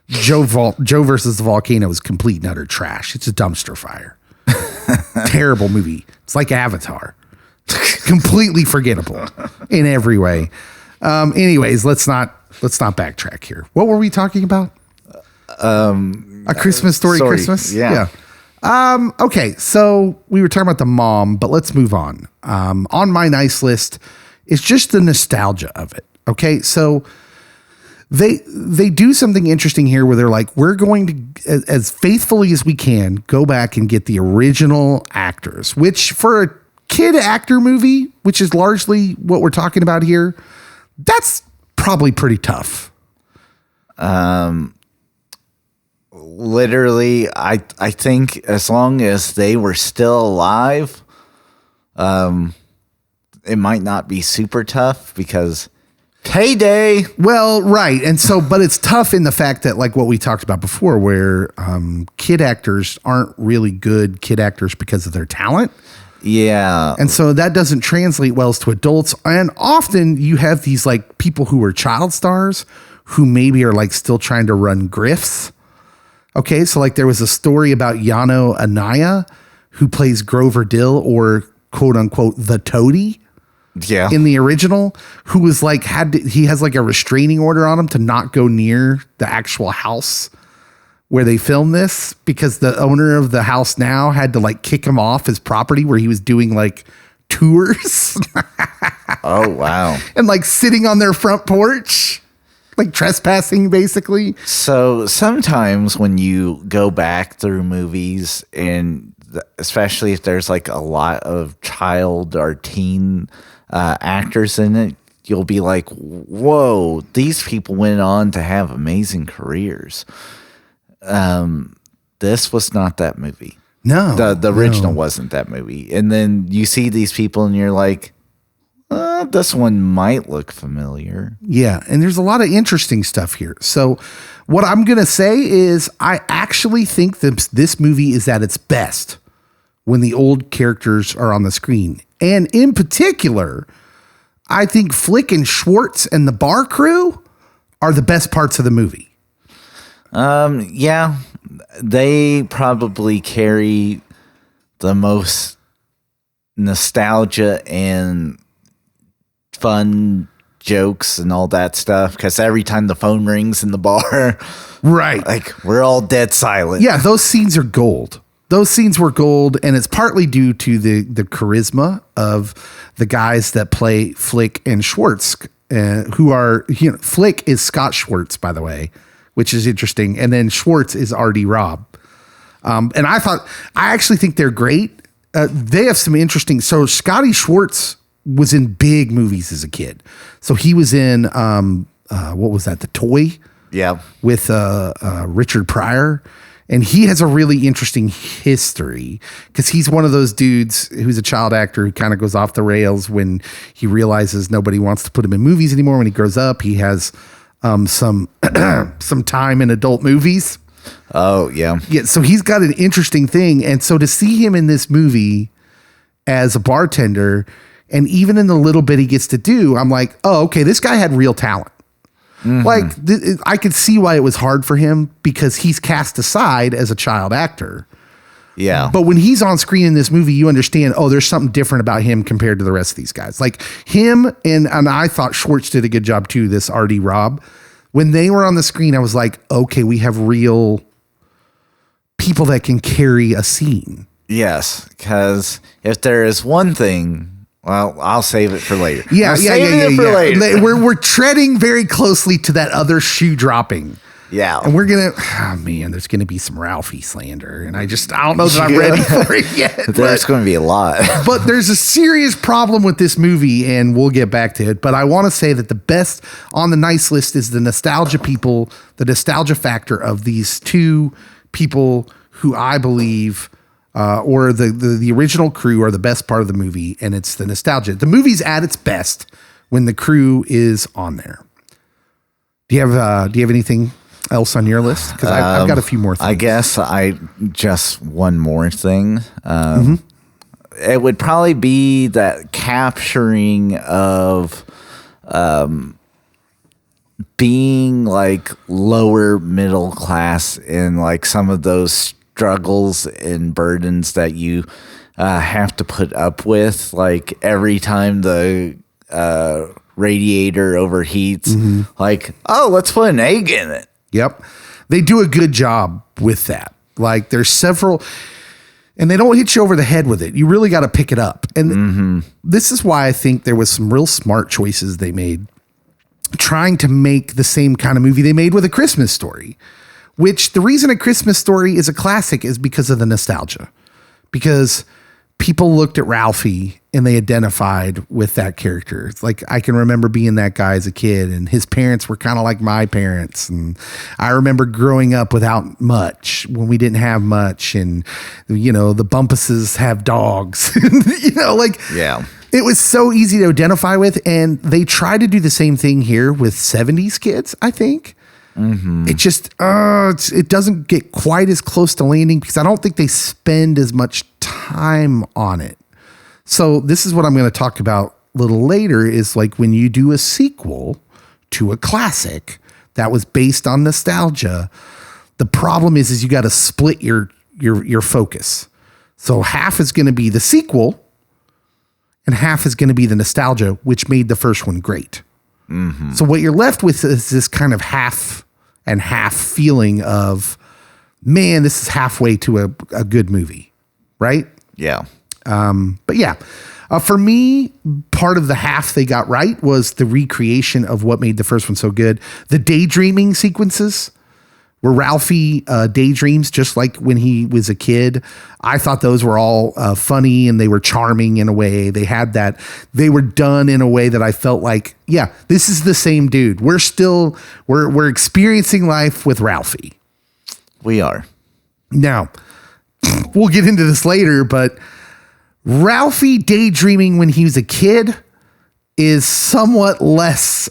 Joe versus the Volcano is complete and utter trash. It's a dumpster fire. Terrible movie. It's like Avatar. Completely forgettable in every way. Anyways, let's not backtrack here. What were we talking about? A Christmas Story. Christmas? Yeah. Okay, so we were talking about the mom, but let's move on. On my nice list is just the nostalgia of it. Okay, so they do something interesting here where they're like, we're going to, as faithfully as we can, go back and get the original actors, which for a kid actor movie, which is largely what we're talking about here, that's probably pretty tough. Literally, I think as long as they were still alive, it might not be super tough because payday. Well, right. And so, but it's tough in the fact that, like what we talked about before, where kid actors aren't really good kid actors because of their talent. Yeah. And so that doesn't translate well to adults. And often you have these like people who are child stars who maybe are like still trying to run grifts. Okay, so like there was a story about Yano Anaya, who plays Grover Dill, or quote unquote the Toady, in the original, who was like he has like a restraining order on him to not go near the actual house where they filmed this because the owner of the house now had to like kick him off his property where he was doing like tours. Oh wow! And like sitting on their front porch. Like trespassing, basically. So sometimes when you go back through movies, and especially if there's like a lot of child or teen actors in it, you'll be like, whoa, these people went on to have amazing careers. This was not that movie. No. The original wasn't that movie. And then you see these people and you're like, this one might look familiar. Yeah, and there's a lot of interesting stuff here. So what I'm going to say is I actually think this movie is at its best when the old characters are on the screen. And in particular, I think Flick and Schwartz and the bar crew are the best parts of the movie. Yeah, they probably carry the most nostalgia and fun jokes and all that stuff, because every time the phone rings in the bar, right, like we're all dead silent. Yeah, those scenes are gold. Those scenes were gold, and it's partly due to the charisma of the guys that play Flick and Schwartz, who are, Flick is Scott Schwartz, by the way, which is interesting, and then Schwartz is R.D. Robb. And I actually think they're great. They have some interesting. So Scotty Schwartz was in big movies as a kid. So he was in what was that? The Toy. Yeah. With Richard Pryor. And he has a really interesting history because he's one of those dudes who's a child actor who kind of goes off the rails when he realizes nobody wants to put him in movies anymore. When he grows up, he has some time in adult movies. Oh, yeah. Yeah. So he's got an interesting thing. And so to see him in this movie as a bartender, and even in the little bit he gets to do, I'm like, oh, okay, this guy had real talent. Like, I could see why it was hard for him because he's cast aside as a child actor. Yeah. But when he's on screen in this movie, you understand, oh, there's something different about him compared to the rest of these guys. Like him, and I thought Schwartz did a good job too, this R.D. Robb. When they were on the screen, I was like, okay, we have real people that can carry a scene. Yes, because if there is one thing... Well, I'll save it for later. Yeah. Later. We're treading very closely to that other shoe dropping. Yeah. And we're going to, there's going to be some Ralphie slander. And I don't know that I'm ready for it yet. There's going to be a lot. But there's a serious problem with this movie, and we'll get back to it. But I want to say that the best on the nice list is the nostalgia factor of these two people who I believe... or the original crew are the best part of the movie, and it's the nostalgia. The movie's at its best when the crew is on there. Do you have anything else on your list? Because I've got a few more things. I guess just one more thing. It would probably be that capturing of being like lower middle class in like some of those struggles and burdens that you have to put up with, like every time the radiator overheats, like, oh, let's put an egg in it. Yep. They do a good job with that. Like there's several, and they don't hit you over the head with it. You really got to pick it up. And this is why I think there was some real smart choices they made trying to make the same kind of movie they made with A Christmas Story. Which the reason A Christmas Story is a classic is because of the nostalgia. Because people looked at Ralphie and they identified with that character. It's like, I can remember being that guy as a kid, and his parents were kind of like my parents. And I remember growing up without much when we didn't have much. And, the Bumpuses have dogs, Yeah. It was so easy to identify with. And they try to do the same thing here with 70s kids, I think. It just it doesn't get quite as close to landing because I don't think they spend as much time on it. So this is what I'm going to talk about a little later is like when you do a sequel to a classic that was based on nostalgia, the problem is you got to split your focus. So half is going to be the sequel and half is going to be the nostalgia, which made the first one great. So what you're left with is this kind of half and half feeling of, man, this is halfway to a good movie, right? Yeah. But yeah, for me, part of the half they got right was the recreation of what made the first one so good. The daydreaming sequences where Ralphie daydreams just like when he was a kid. I thought those were all funny and they were charming in a way. They were done in a way that I felt like, yeah, this is the same dude. We're experiencing life with Ralphie. We are. Now, we'll get into this later, but Ralphie daydreaming when he was a kid is somewhat less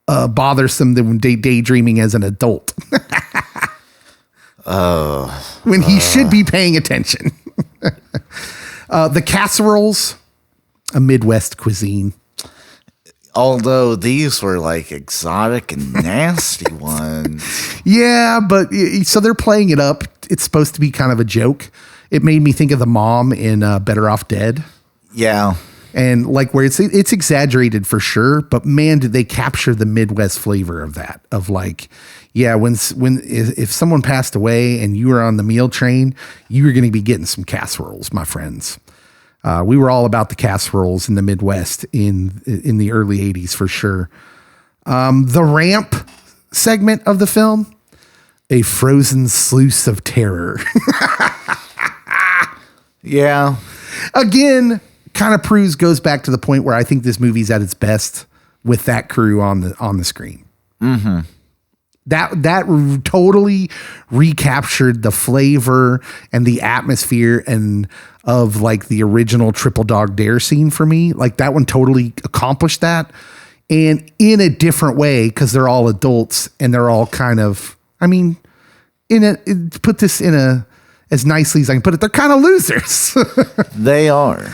bothersome than daydreaming as an adult. When he should be paying attention. The casseroles, a Midwest cuisine. Although these were like exotic and nasty ones. Yeah, but so they're playing it up. It's supposed to be kind of a joke. It made me think of the mom in Better Off Dead. Yeah. And like where it's exaggerated for sure, but man, did they capture the Midwest flavor of that? Of like, yeah, if someone passed away and you were on the meal train, you were going to be getting some casseroles, my friends. We were all about the casseroles in the Midwest in the early 80s for sure. The ramp segment of the film, a frozen sluice of terror. Yeah. Again, kind of goes back to the point where I think this movie's at its best with that crew on the screen. Mm-hmm. That totally recaptured the flavor and the atmosphere and of like the original Triple Dog Dare scene for me. Like that one totally accomplished that, and in a different way because they're all adults and they're all kind of, I mean, put this in a as nicely as I can put it, they're kind of losers. They are.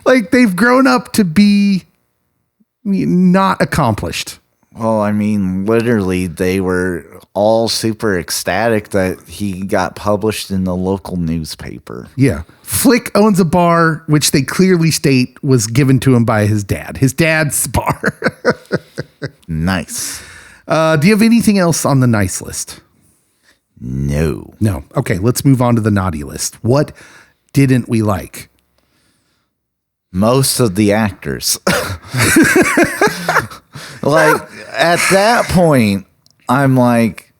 Like they've grown up to be not accomplished. Well, I mean, literally, they were all super ecstatic that he got published in the local newspaper. Yeah. Flick owns a bar, which they clearly state was given to him by his dad. His dad's bar. Nice. Do you have anything else on the nice list? No. No. Okay, let's move on to the naughty list. What didn't we like? Most of the actors. Like, at that point, I'm like,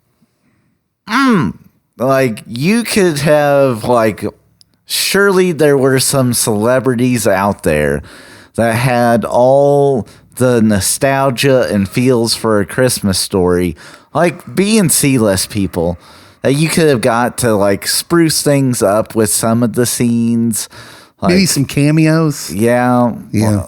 like, you could have, like, surely there were some celebrities out there that had all the nostalgia and feels for A Christmas Story, like B and C-list people, that you could have got to, like, spruce things up with some of the scenes. Like, Maybe some cameos. Yeah.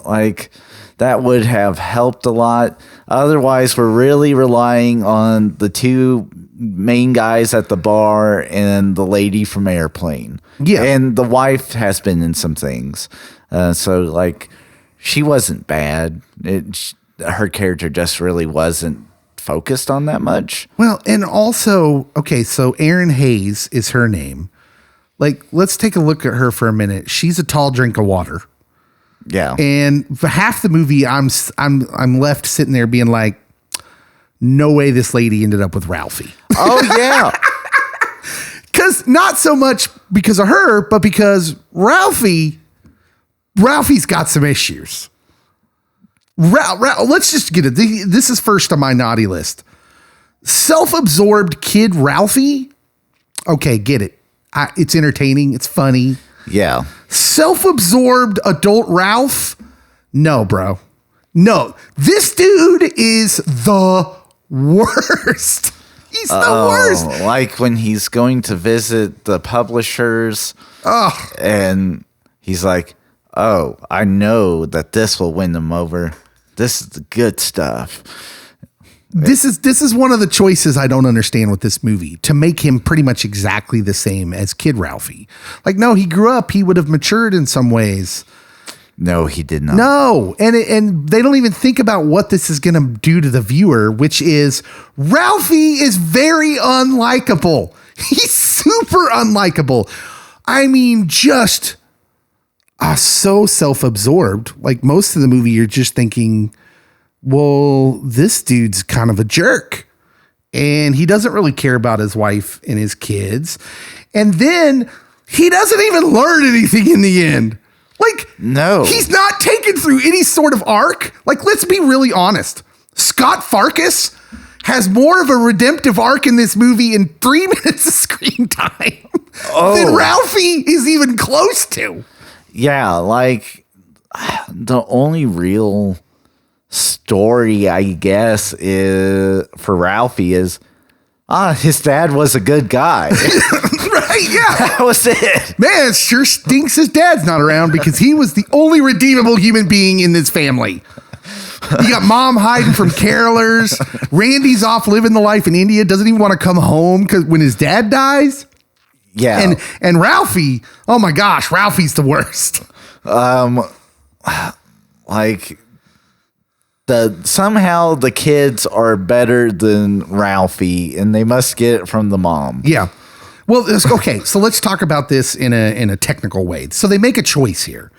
Like, that would have helped a lot. Otherwise, we're really relying on the two main guys at the bar and the lady from Airplane. Yeah. And the wife has been in some things. So, like, she wasn't bad. Her character just really wasn't focused on that much. Well, and also, okay, so Erin Hayes is her name. Like, let's take a look at her for a minute. She's a tall drink of water. Yeah. And for half the movie, I'm left sitting there being like, no way this lady ended up with Ralphie. Oh, yeah. Because not so much because of her, but because Ralphie's got some issues. Let's just get it. This is first on my naughty list. Self-absorbed kid Ralphie. Okay, get it. It's entertaining. It's funny. Yeah. Self-absorbed adult Ralph. No, bro. No. This dude is the worst. He's the worst. Like when he's going to visit the publishers and he's like, oh, I know that this will win them over. This is the good stuff. This is one of the choices I don't understand with this movie, to make him pretty much exactly the same as Kid Ralphie. Like, no, he grew up. He would have matured in some ways. No, he did not. No. And they don't even think about what this is going to do to the viewer, which is Ralphie is very unlikable. He's super unlikable. I mean, just so self-absorbed. Like most of the movie, you're just thinking, well, this dude's kind of a jerk and he doesn't really care about his wife and his kids. And then he doesn't even learn anything in the end. Like, no, he's not taken through any sort of arc. Like, let's be really honest. Scott Farkas has more of a redemptive arc in this movie in 3 minutes of screen time than Ralphie is even close to. Yeah, like the only real story, I guess, is for Ralphie is his dad was a good guy. Right, yeah. That was it. Man, it sure stinks his dad's not around because he was the only redeemable human being in this family. You got mom hiding from carolers. Randy's off living the life in India, doesn't even want to come home because when his dad dies. Yeah. And Ralphie, oh my gosh, Ralphie's the worst. Like somehow the kids are better than Ralphie, and they must get it from the mom. Yeah. Well, okay. So let's talk about this in a technical way. So they make a choice here.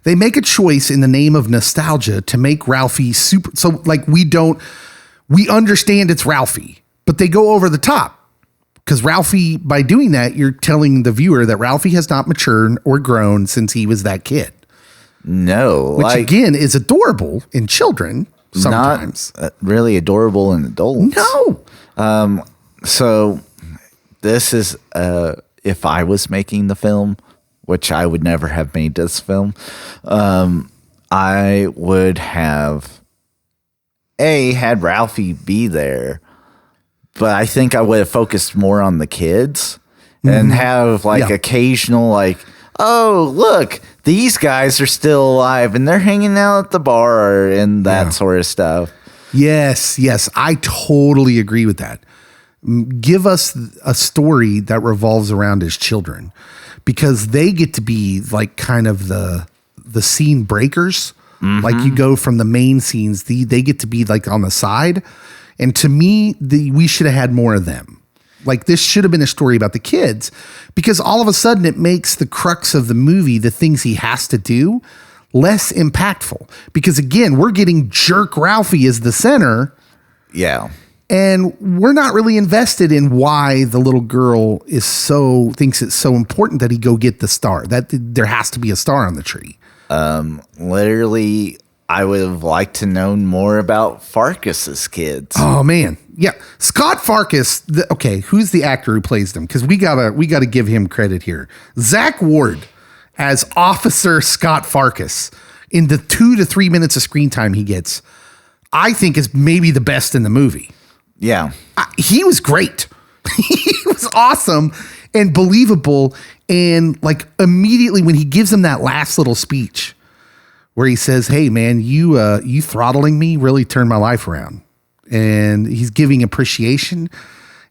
They make a choice in the name of nostalgia to make Ralphie super. So like we understand it's Ralphie, but they go over the top because Ralphie, by doing that, you're telling the viewer that Ralphie has not matured or grown since he was that kid. No, Which again is adorable in children sometimes. Not really adorable in adults. No. So this is if I was making the film, which I would never have made this film, I would have had Ralphie be there, but I think I would have focused more on the kids and have occasional oh, look, these guys are still alive and they're hanging out at the bar and that sort of stuff. Yes, I totally agree with that. Give us a story that revolves around his children, because they get to be like kind of the scene breakers. Like you go from the main scenes, they get to be like on the side. And to me, we should have had more of them. Like this should have been a story about the kids, because all of a sudden it makes the crux of the movie, the things he has to do, less impactful. Because again, we're getting jerk Ralphie as the center. Yeah. And we're not really invested in why the little girl thinks it's so important that he go get the star, that there has to be a star on the tree. Literally, I would have liked to know more about Farkas's kids. Oh man. Yeah. Scott Farkas. Okay. Who's the actor who plays them? Cause we gotta give him credit here. Zach Ward as Officer Scott Farkas in the 2 to 3 minutes of screen time he gets, I think is maybe the best in the movie. Yeah. He was great. He was awesome and believable. And like immediately when he gives him that last little speech where he says, "Hey man, you throttling me really turned my life around." And he's giving appreciation.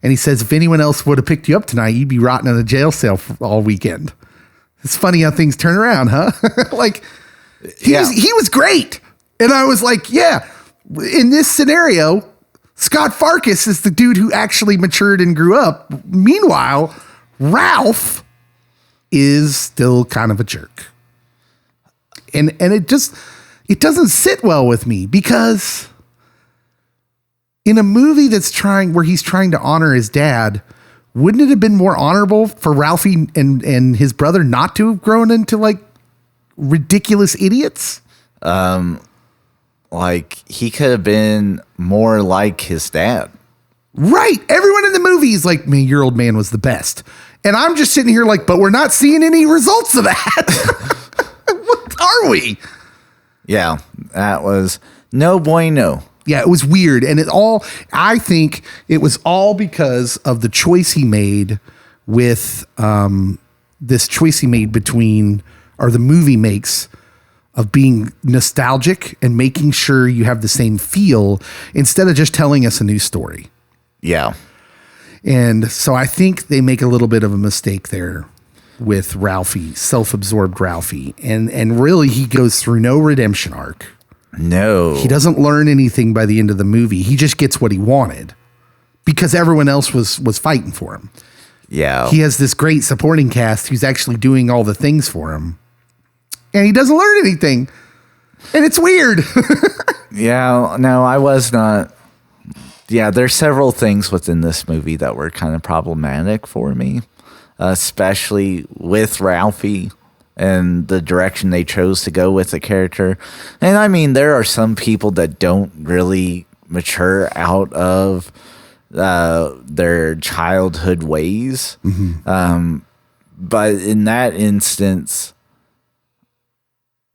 And he says, "If anyone else would have picked you up tonight, you'd be rotting in a jail cell all weekend." It's funny how things turn around, huh? Like he was great. And I was like, yeah, in this scenario, Scott Farkas is the dude who actually matured and grew up. Meanwhile, Ralph is still kind of a jerk. And it doesn't sit well with me, because in a movie where he's trying to honor his dad, wouldn't it have been more honorable for Ralphie and his brother not to have grown into like ridiculous idiots? Like he could have been more like his dad. Right. Everyone in the movie is like, "Man, your old man was the best." And I'm just sitting here like, but we're not seeing any results of that. What are we? Yeah, that was no bueno. Yeah, it was weird. And I think it was all because of the choice he made with this choice he made the movie makes of being nostalgic and making sure you have the same feel instead of just telling us a new story. Yeah. And so I think they make a little bit of a mistake there with Ralphie, self-absorbed Ralphie. And really he goes through no redemption arc. No. He doesn't learn anything by the end of the movie. He just gets what he wanted because everyone else was fighting for him. Yeah. He has this great supporting cast who's actually doing all the things for him. And he doesn't learn anything. And it's weird. Yeah, no, I was not. Yeah, there's several things within this movie that were kind of problematic for me, especially with Ralphie and the direction they chose to go with the character. And I mean, there are some people that don't really mature out of their childhood ways. Mm-hmm. But in that instance,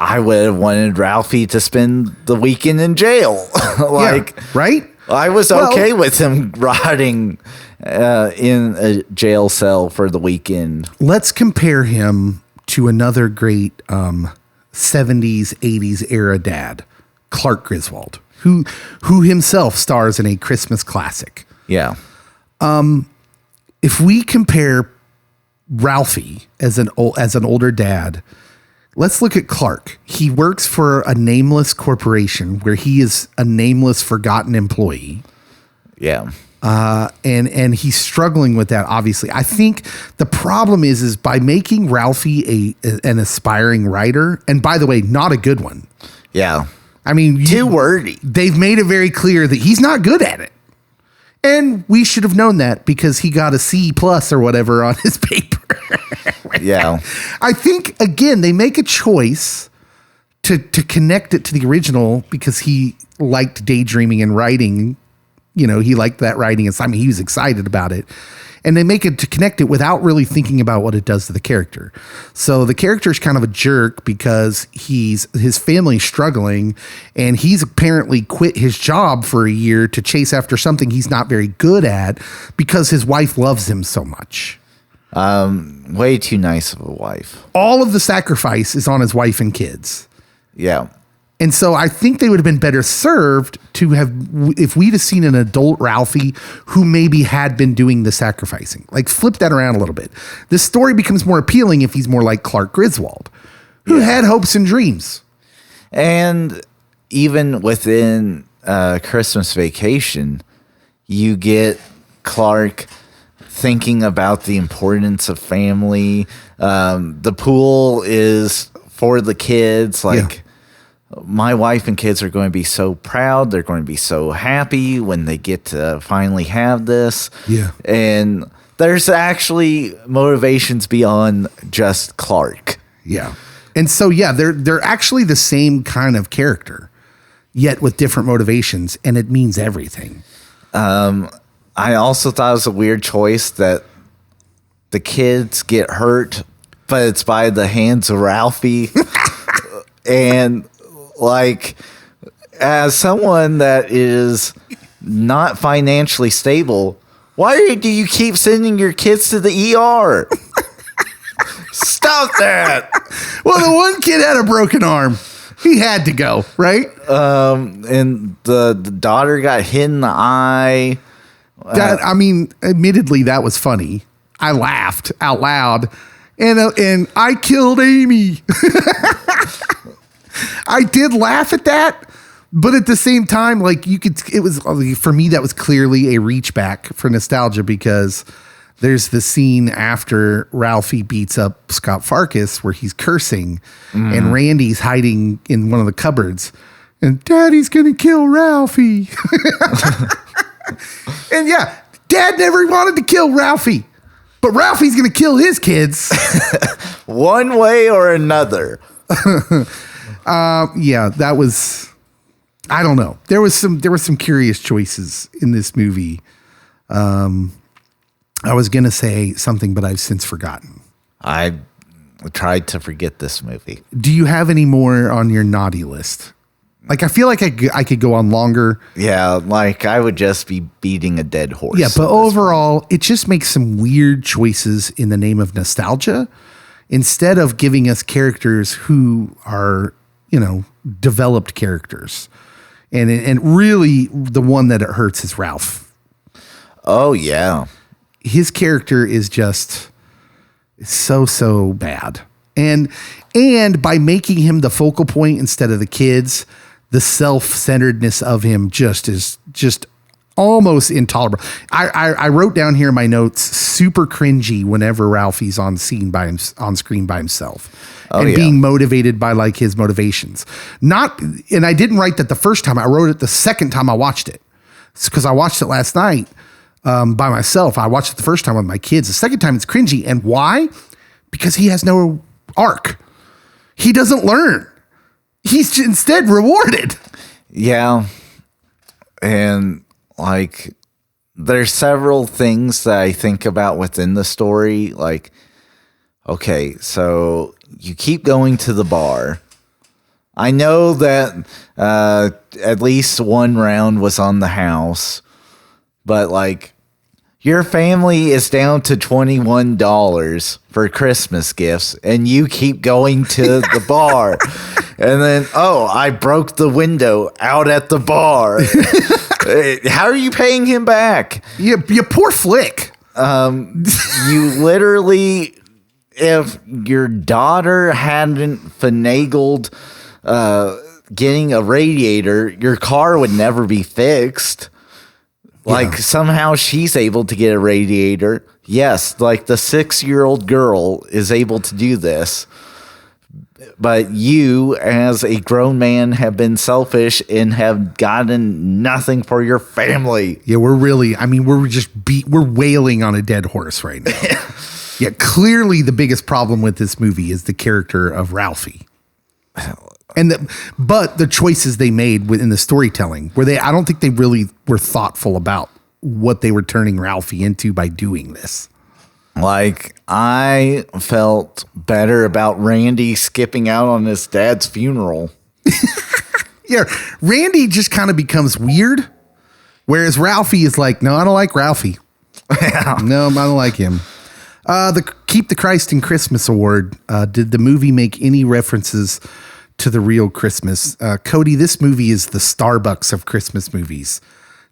I would have wanted Ralphie to spend the weekend in jail. Right? I was okay with him rotting in a jail cell for the weekend. Let's compare him to another great 70s, 80s era dad, Clark Griswold, who himself stars in a Christmas classic. Yeah. If we compare Ralphie as an older dad let's look at Clark. He works for a nameless corporation where he is a nameless, forgotten employee. Yeah. And he's struggling with that, obviously. I think the problem is by making Ralphie an aspiring writer, and by the way, not a good one. Yeah. I mean, too wordy. They've made it very clear that he's not good at it. And we should have known that because he got a C+ or whatever on his paper. Yeah. I think, again, they make a choice to connect it to the original because he liked daydreaming and writing. You know, he liked that writing assignment. He was excited about it. And they make it to connect it without really thinking about what it does to the character. So the character is kind of a jerk because his family's struggling and he's apparently quit his job for a year to chase after something he's not very good at because his wife loves him so much. Way too nice of a wife. All of the sacrifice is on his wife and kids. Yeah. And so I think they would have been better served to have, if we'd have seen an adult Ralphie who maybe had been doing the sacrificing, like flip that around a little bit. This story becomes more appealing if he's more like Clark Griswold, who had hopes and dreams. And even within Christmas Vacation, you get Clark thinking about the importance of family. The pool is for the kids. Like, my wife and kids are going to be so proud. They're going to be so happy when they get to finally have this. Yeah. And there's actually motivations beyond just Clark. Yeah. And so, they're actually the same kind of character, yet with different motivations, and it means everything. I also thought it was a weird choice that the kids get hurt, but it's by the hands of Ralphie. And like, as someone that is not financially stable, why do you keep sending your kids to the ER? Stop that. Well, the one kid had a broken arm. He had to go, right? And the daughter got hit in the eye. I mean, admittedly, that was funny. I laughed out loud, and I killed Amy. I did laugh at that, but at the same time, like it was for me that was clearly a reach back for nostalgia because there's the scene after Ralphie beats up Scott Farkas where he's cursing and Randy's hiding in one of the cupboards and Daddy's gonna kill Ralphie. And Dad never wanted to kill Ralphie, but Ralphie's gonna kill his kids one way or another. That was, I don't know. There were some curious choices in this movie. I was going to say something, but I've since forgotten. I tried to forget this movie. Do you have any more on your naughty list? Like, I feel like I could go on longer. Yeah, like I would just be beating a dead horse. Yeah, but overall, it just makes some weird choices in the name of nostalgia instead of giving us characters who are, developed characters. And really, the one that it hurts is Ralph. Oh, yeah. His character is just so bad. And by making him the focal point instead of the kids, the self-centeredness of him is almost intolerable. I wrote down here in my notes, super cringy whenever Ralphie's on screen by himself. Being motivated by like his motivations. And I didn't write that the first time. I wrote it the second time I watched it. It's because I watched it last night by myself. I watched it the first time with my kids. The second time it's cringy. And why? Because he has no arc. He doesn't learn. He's instead rewarded. Yeah. And like, there's several things that I think about within the story. Like, okay, so you keep going to the bar. I know that at least one round was on the house, but like, your family is down to $21 for Christmas gifts, and you keep going to the bar. And then, I broke the window out at the bar. How are you paying him back? You poor flick. You literally if your daughter hadn't finagled getting a radiator, your car would never be fixed. Like, somehow she's able to get a radiator. Yes, like the 6-year-old girl is able to do this. But you, as a grown man, have been selfish and have gotten nothing for your family. Yeah, we're wailing on a dead horse right now. Yeah, clearly the biggest problem with this movie is the character of Ralphie. But the choices they made within the storytelling, I don't think they really were thoughtful about what they were turning Ralphie into by doing this. Like, I felt better about Randy skipping out on his dad's funeral. Yeah, Randy just kind of becomes weird, whereas Ralphie is like, no, I don't like Ralphie. No, I don't like him. The Keep the Christ in Christmas Award. Did the movie make any references to the real Christmas? Cody, this movie is the Starbucks of Christmas movies.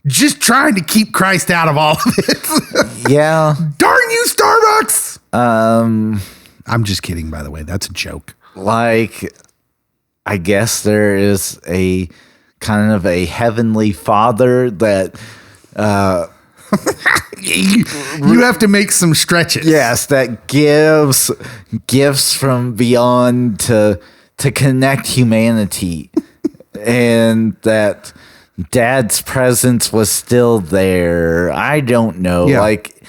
Just trying to keep Christ out of all of it. Yeah. Darn you, Starbucks! I'm just kidding, by the way. That's a joke. Like, I guess there is a kind of a heavenly father that... you have to make some stretches. Yes, that gives gifts from beyond to connect humanity. And that... Dad's presence was still there. I don't know. Yeah. Like,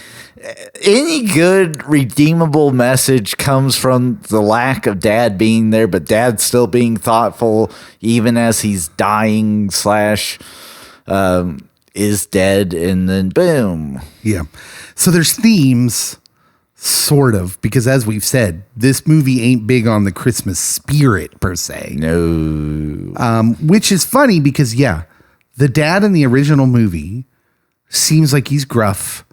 any good redeemable message comes from the lack of Dad being there, but Dad still being thoughtful even as he's dying / is dead, and then boom. Yeah. So there's themes, sort of, because as we've said, this movie ain't big on the Christmas spirit per se. No. Which is funny because, the dad in the original movie seems like he's gruff,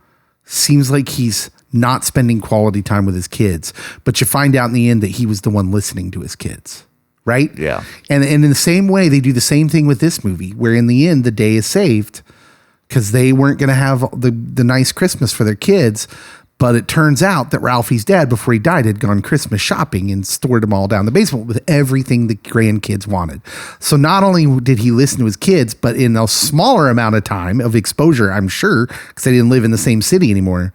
seems like he's not spending quality time with his kids, but you find out in the end that he was the one listening to his kids, right? Yeah. And in the same way, they do the same thing with this movie, where in the end, the day is saved because they weren't going to have the nice Christmas for their kids. But it turns out that Ralphie's dad, before he died, had gone Christmas shopping and stored them all down in the basement with everything the grandkids wanted. So not only did he listen to his kids, but in a smaller amount of time of exposure, I'm sure, because they didn't live in the same city anymore,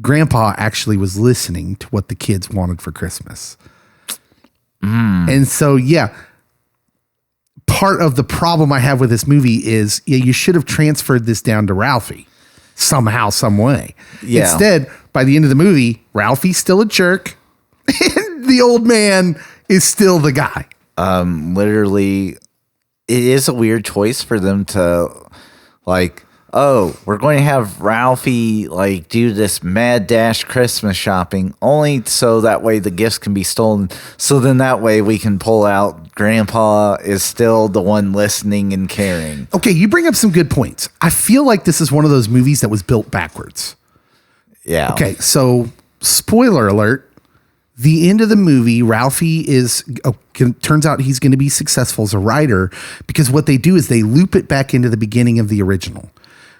Grandpa actually was listening to what the kids wanted for Christmas. And so, part of the problem I have with this movie is, you should have transferred this down to Ralphie. Somehow, some way. Yeah. Instead, by the end of the movie, Ralphie's still a jerk, and the old man is still the guy. Literally, it is a weird choice for them to, like, oh, we're going to have Ralphie, like, do this mad dash Christmas shopping, only so that way the gifts can be stolen. So then that way we can pull out Grandpa is still the one listening and caring. Okay, you bring up some good points. I feel like this is one of those movies that was built backwards. Yeah. Okay, so spoiler alert. The end of the movie, Ralphie turns out he's going to be successful as a writer, because what they do is they loop it back into the beginning of the original,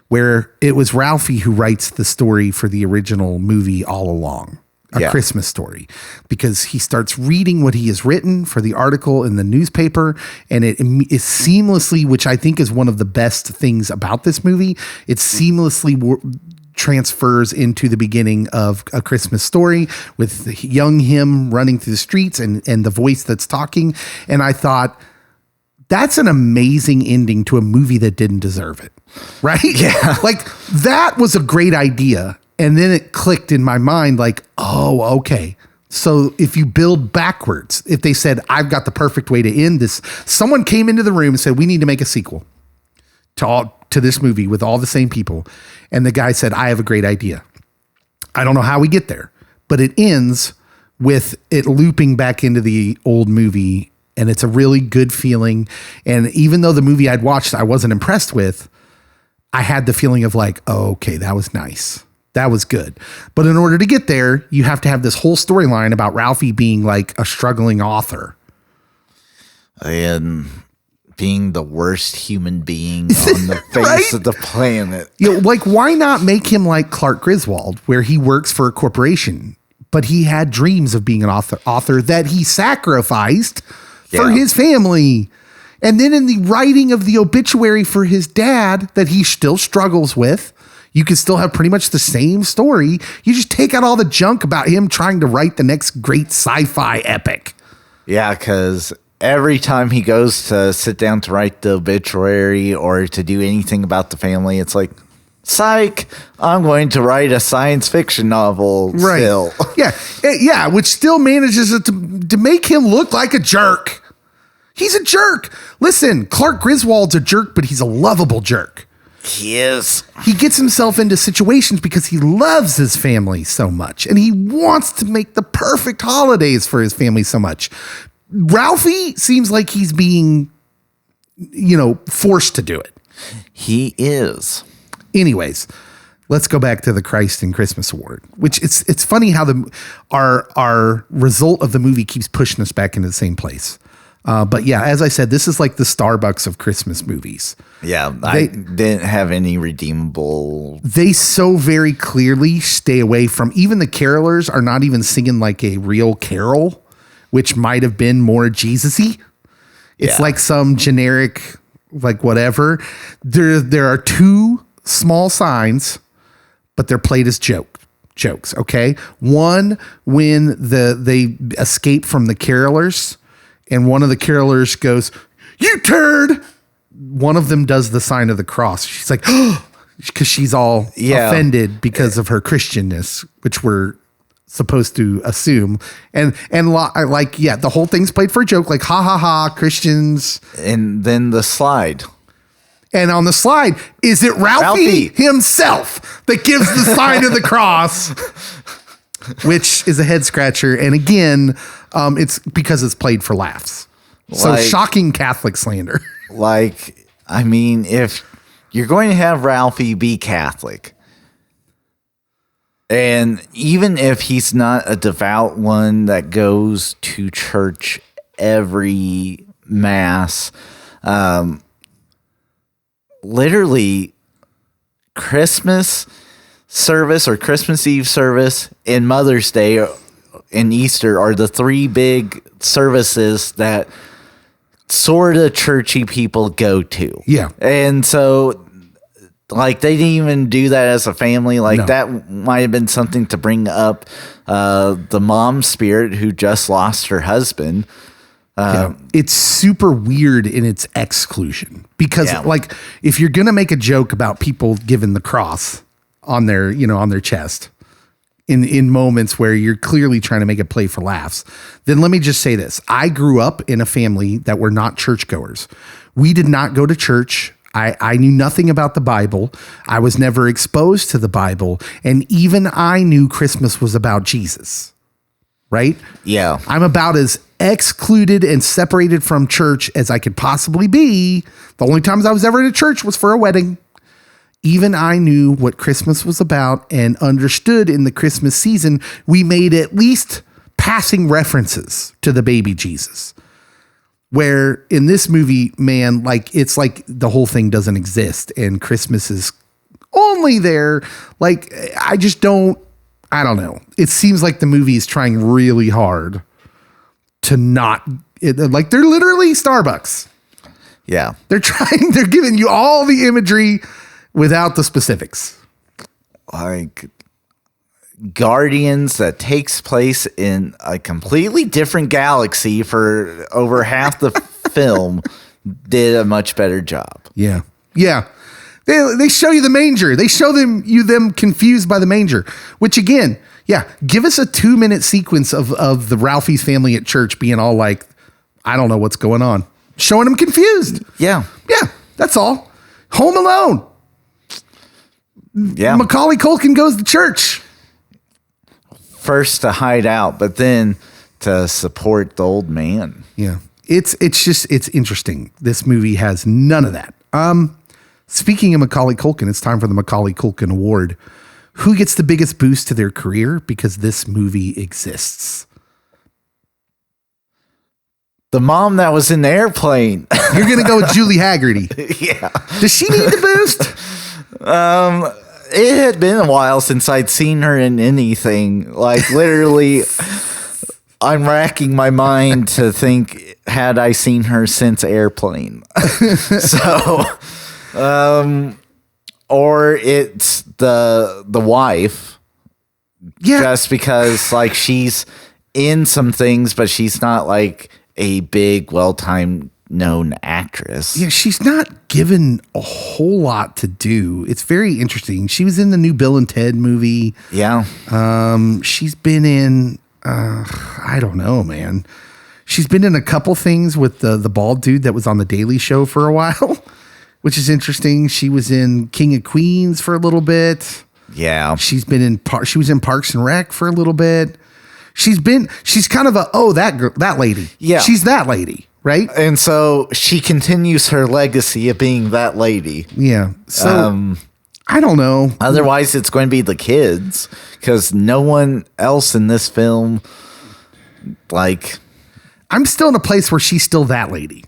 where it was Ralphie who writes the story for the original movie all along. A Christmas Story, because he starts reading what he has written for the article in the newspaper, and it is seamlessly, which I think is one of the best things about this movie, it seamlessly transfers into the beginning of A Christmas Story with young him running through the streets and the voice that's talking. And I thought, that's an amazing ending to a movie that didn't deserve it. Right? Yeah. Like, that was a great idea. And then it clicked in my mind like, oh, okay. So if you build backwards, if they said, I've got the perfect way to end this, someone came into the room and said, we need to make a sequel to this movie with all the same people. And the guy said, I have a great idea. I don't know how we get there, but it ends with it looping back into the old movie. And it's a really good feeling. And even though the movie I'd watched, I wasn't impressed with, I had the feeling of like, oh, okay, that was nice. That was good. But in order to get there, you have to have this whole storyline about Ralphie being like a struggling author. And being the worst human being on the face Right? of the planet. Like, why not make him like Clark Griswold, where he works for a corporation, but he had dreams of being an author that he sacrificed for Yeah. his family. And then in the writing of the obituary for his dad that he still struggles with, you can still have pretty much the same story. You just take out all the junk about him trying to write the next great sci-fi epic. Yeah, because every time he goes to sit down to write the obituary or to do anything about the family, it's like, psych, I'm going to write a science fiction novel still. Yeah, which still manages to make him look like a jerk. He's a jerk. Listen, Clark Griswold's a jerk, but he's a lovable jerk. He is. He gets himself into situations because he loves his family so much, and he wants to make the perfect holidays for his family so much. Ralphie seems like he's being, forced to do it. He is. Anyways, let's go back to the Christ and Christmas Award, which it's funny how our result of the movie keeps pushing us back into the same place. But yeah, as I said, this is like the Starbucks of Christmas movies. Yeah, I didn't have any redeemable. They so very clearly stay away from, even the carolers are not even singing like a real carol, which might have been more Jesus-y. It's like some generic, like whatever. There are two small signs, but they're played as jokes. Okay. One, when they escape from the carolers and one of the carolers goes, "You turd." One of them does the sign of the cross. She's like, because she's all offended because of her Christianness, which we're supposed to assume. And the whole thing's played for a joke, like, ha ha ha, Christians. And then the slide. And on the slide, is it Ralphie himself that gives the sign of the cross, which is a head scratcher. And again, it's because it's played for laughs. So shocking Catholic slander. Like, I mean, if you're going to have Ralphie be Catholic, and even if he's not a devout one that goes to church every mass, literally Christmas service or Christmas Eve service and Mother's Day and Easter are the three big services that sort of churchy people go to. Yeah. And so, like, they didn't even do that as a family. Like, that might have been something to bring up the mom spirit who just lost her husband. It's super weird in its exclusion because, like, if you're going to make a joke about people giving the cross on their, on their chest, in moments where you're clearly trying to make a play for laughs, then let me just say this. I grew up in a family that were not churchgoers. We did not go to church. I knew nothing about the Bible. I was never exposed to the Bible. And even I knew Christmas was about Jesus, right? Yeah. I'm about as excluded and separated from church as I could possibly be. The only times I was ever in a church was for a wedding. Even I knew what Christmas was about and understood in the Christmas season, we made at least passing references to the baby Jesus. Where in this movie, man, like, it's like the whole thing doesn't exist and Christmas is only there. Like, I don't know. It seems like the movie is trying really hard to not, like, they're literally Starbucks. Yeah. They're giving you all the imagery without the specifics. Like Guardians that takes place in a completely different galaxy for over half the film did a much better job. Yeah. Yeah. They show you the manger. They show them confused by the manger, which again, give us a 2-minute sequence of the Ralphie's family at church being all like, I don't know what's going on. Showing them confused. Yeah. Yeah. That's all. Home Alone. Yeah. Macaulay Culkin goes to church. First to hide out, but then to support the old man. Yeah. It's interesting. This movie has none of that. Speaking of Macaulay Culkin, it's time for the Macaulay Culkin Award. Who gets the biggest boost to their career because this movie exists? The mom that was in the airplane. You're going to go with Julie Haggerty. Yeah. Does she need the boost? It had been a while since I'd seen her in anything. Like, literally, I'm racking my mind to think, had I seen her since Airplane? So, or it's the wife. Yeah. Just because, like, she's in some things, but she's not, like, a big, well-timed known actress. Yeah, she's not given a whole lot to do. It's very interesting. She was in the new Bill and Ted movie. Yeah. She's been in I don't know, man. She's been in a couple things with the bald dude that was on the Daily Show for a while, which is interesting. She was in King of Queens for a little bit. Yeah. She was in Parks and Rec for a little bit. She's kind of that lady. Yeah. She's that lady. Right. And so she continues her legacy of being that lady. Yeah. So I don't know. Otherwise, it's going to be the kids, because no one else in this film, like, I'm still in a place where she's still that lady.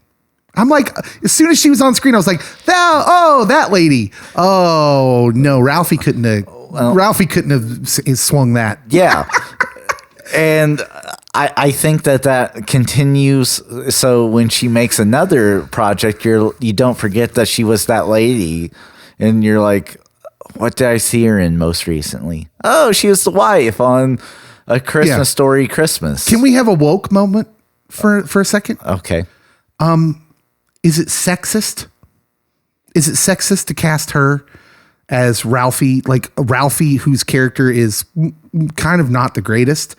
I'm like, as soon as she was on screen, I was like, that lady. Oh no, Ralphie couldn't have swung that. Yeah. And I think that continues. So when she makes another project, you don't forget that she was that lady, and you're like, what did I see her in most recently? Oh, she was the wife on A Christmas Story Christmas. Can we have a woke moment for a second? Okay. Is it sexist? Is it sexist to cast her as Ralphie, like Ralphie, whose character is kind of not the greatest?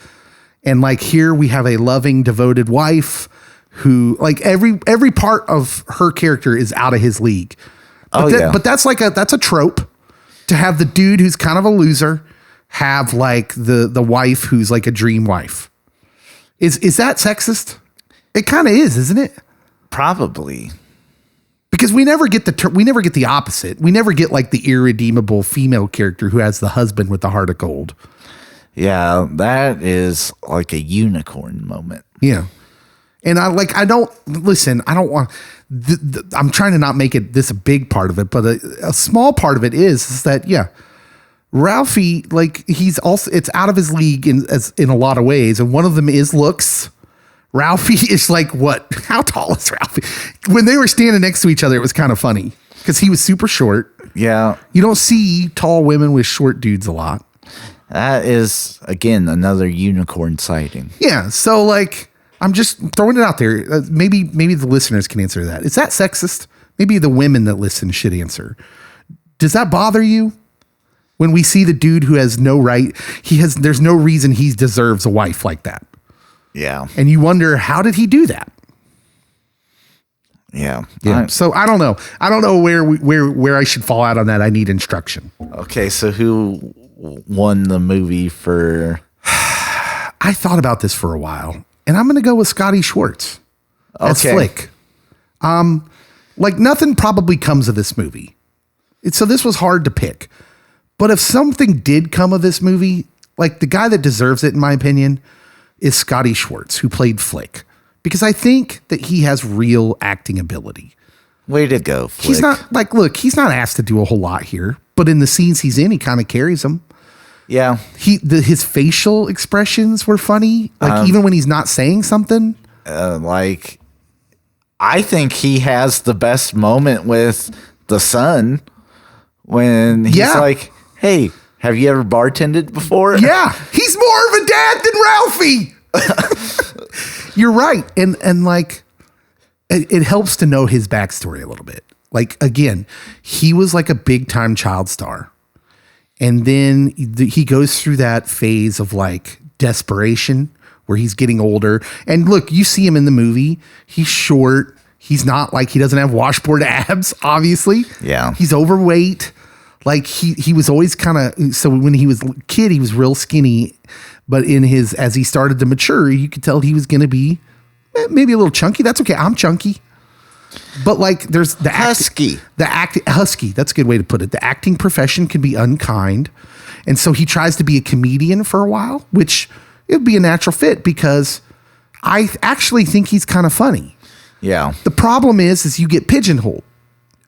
And like here we have a loving, devoted wife who, like, every part of her character is out of his league. But that's a trope, to have the dude who's kind of a loser have like the wife who's like a dream wife. Is that sexist? It kind of is, isn't it? Probably. Because we never get the opposite. We never get like the irredeemable female character who has the husband with the heart of gold. Yeah, that is like a unicorn moment. Yeah. And I'm trying to not make it this a big part of it, but a small part of it is that, yeah, Ralphie, like, it's out of his league in a lot of ways. And one of them is looks. Ralphie is like, how tall is Ralphie? When they were standing next to each other, it was kind of funny because he was super short. Yeah. You don't see tall women with short dudes a lot. That is, again, another unicorn sighting. Yeah. So, like, I'm just throwing it out there. Maybe the listeners can answer that. Is that sexist? Maybe the women that listen should answer. Does that bother you when we see the dude who has no right? There's no reason he deserves a wife like that. Yeah. And you wonder, how did he do that? Yeah. Yeah. So I don't know. I don't know where I should fall out on that. I need instruction. Okay. So who won the movie for? I thought about this for a while, and I'm going to go with Scotty Schwartz as Flick. Like, nothing probably comes of this movie. So this was hard to pick. But if something did come of this movie, like, the guy that deserves it, in my opinion, is Scotty Schwartz, who played Flick. Because I think that he has real acting ability. Way to go, Flick. He's not, like, look, he's not asked to do a whole lot here. But in the scenes he's in, he kind of carries them. Yeah. His facial expressions were funny. Like, even when he's not saying something. Like, I think he has the best moment with the son when he's like, hey, have you ever bartended before? Yeah. He's more of a dad than Ralphie. You're right. And like, it helps to know his backstory a little bit. Like, again, he was like a big time child star. And then he goes through that phase of like desperation where he's getting older. And look, you see him in the movie. He's short. He's not like, he doesn't have washboard abs, obviously. Yeah. He's overweight. Like he was always kind of, so when he was a kid, he was real skinny. But as he started to mature, you could tell he was going to be maybe a little chunky. That's okay. I'm chunky. But like, there's the husky. Husky. That's a good way to put it. The acting profession can be unkind. And so he tries to be a comedian for a while, which it would be a natural fit because I actually think he's kind of funny. Yeah. The problem is you get pigeonholed.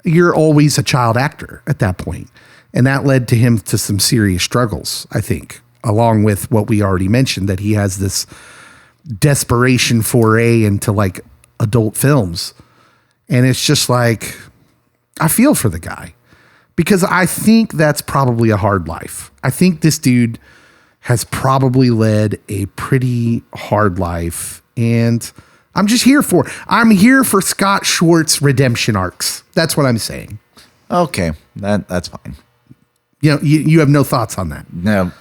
You're always a child actor at that point. And that led to him to some serious struggles, I think, along with what we already mentioned, that he has this desperation foray into like adult films. And it's just like, I feel for the guy because I think that's probably a hard life. I think this dude has probably led a pretty hard life, and I'm just here for Scott Schwartz redemption arcs. That's what I'm saying. Okay, that's fine. You know, you have no thoughts on that. No.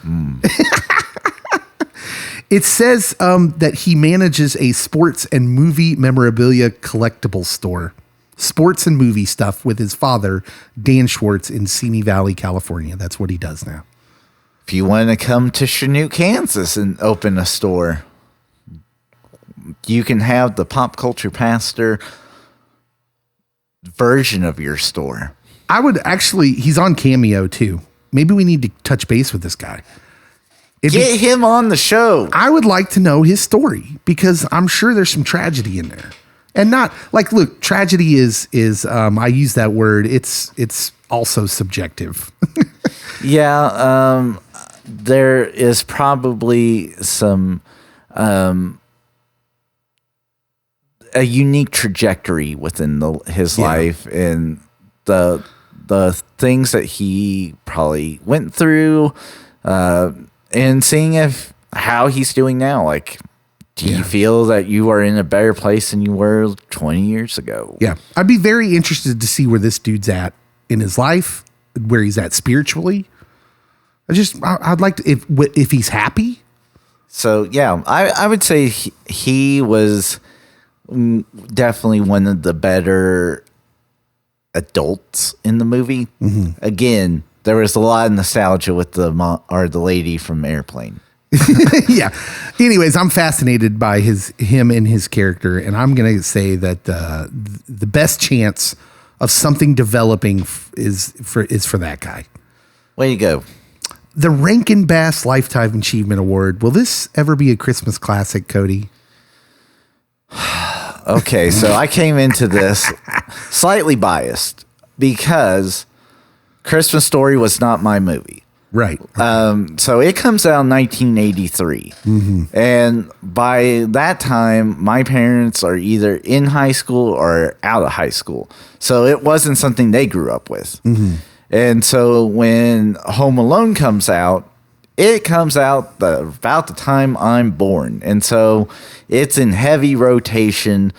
It says that he manages a sports and movie memorabilia collectible store, sports and movie stuff, with his father, Dan Schwartz, in Simi Valley, California. That's what he does now. If you want to come to Chanute, Kansas and open a store, you can have the Pop Culture Pastor version of your store. I would actually, he's on Cameo too. Maybe we need to touch base with this guy. Get him on the show. I would like to know his story because I'm sure there's some tragedy in there. And not like, look, tragedy is I use that word. It's also subjective. Yeah. There is probably some, a unique trajectory within his life and the things that he probably went through, and seeing how he's doing now. Like, do you feel that you are in a better place than you were 20 years ago? Yeah. I'd be very interested to see where this dude's at in his life, where he's at spiritually. I'd like to, if he's happy. So, yeah, I would say he was definitely one of the better adults in the movie. Mm-hmm. Again, there was a lot of nostalgia with the lady from Airplane. Yeah. Anyways, I'm fascinated by him and his character, and I'm going to say that the best chance of something developing is for that guy. Way to go. The Rankin Bass Lifetime Achievement Award. Will this ever be a Christmas classic, Cody? Okay, so I came into this slightly biased because Christmas Story was not my movie. Right. So it comes out in 1983. Mm-hmm. And by that time, my parents are either in high school or out of high school. So it wasn't something they grew up with. Mm-hmm. And so when Home Alone comes out, it comes out about the time I'm born. And so it's in heavy rotation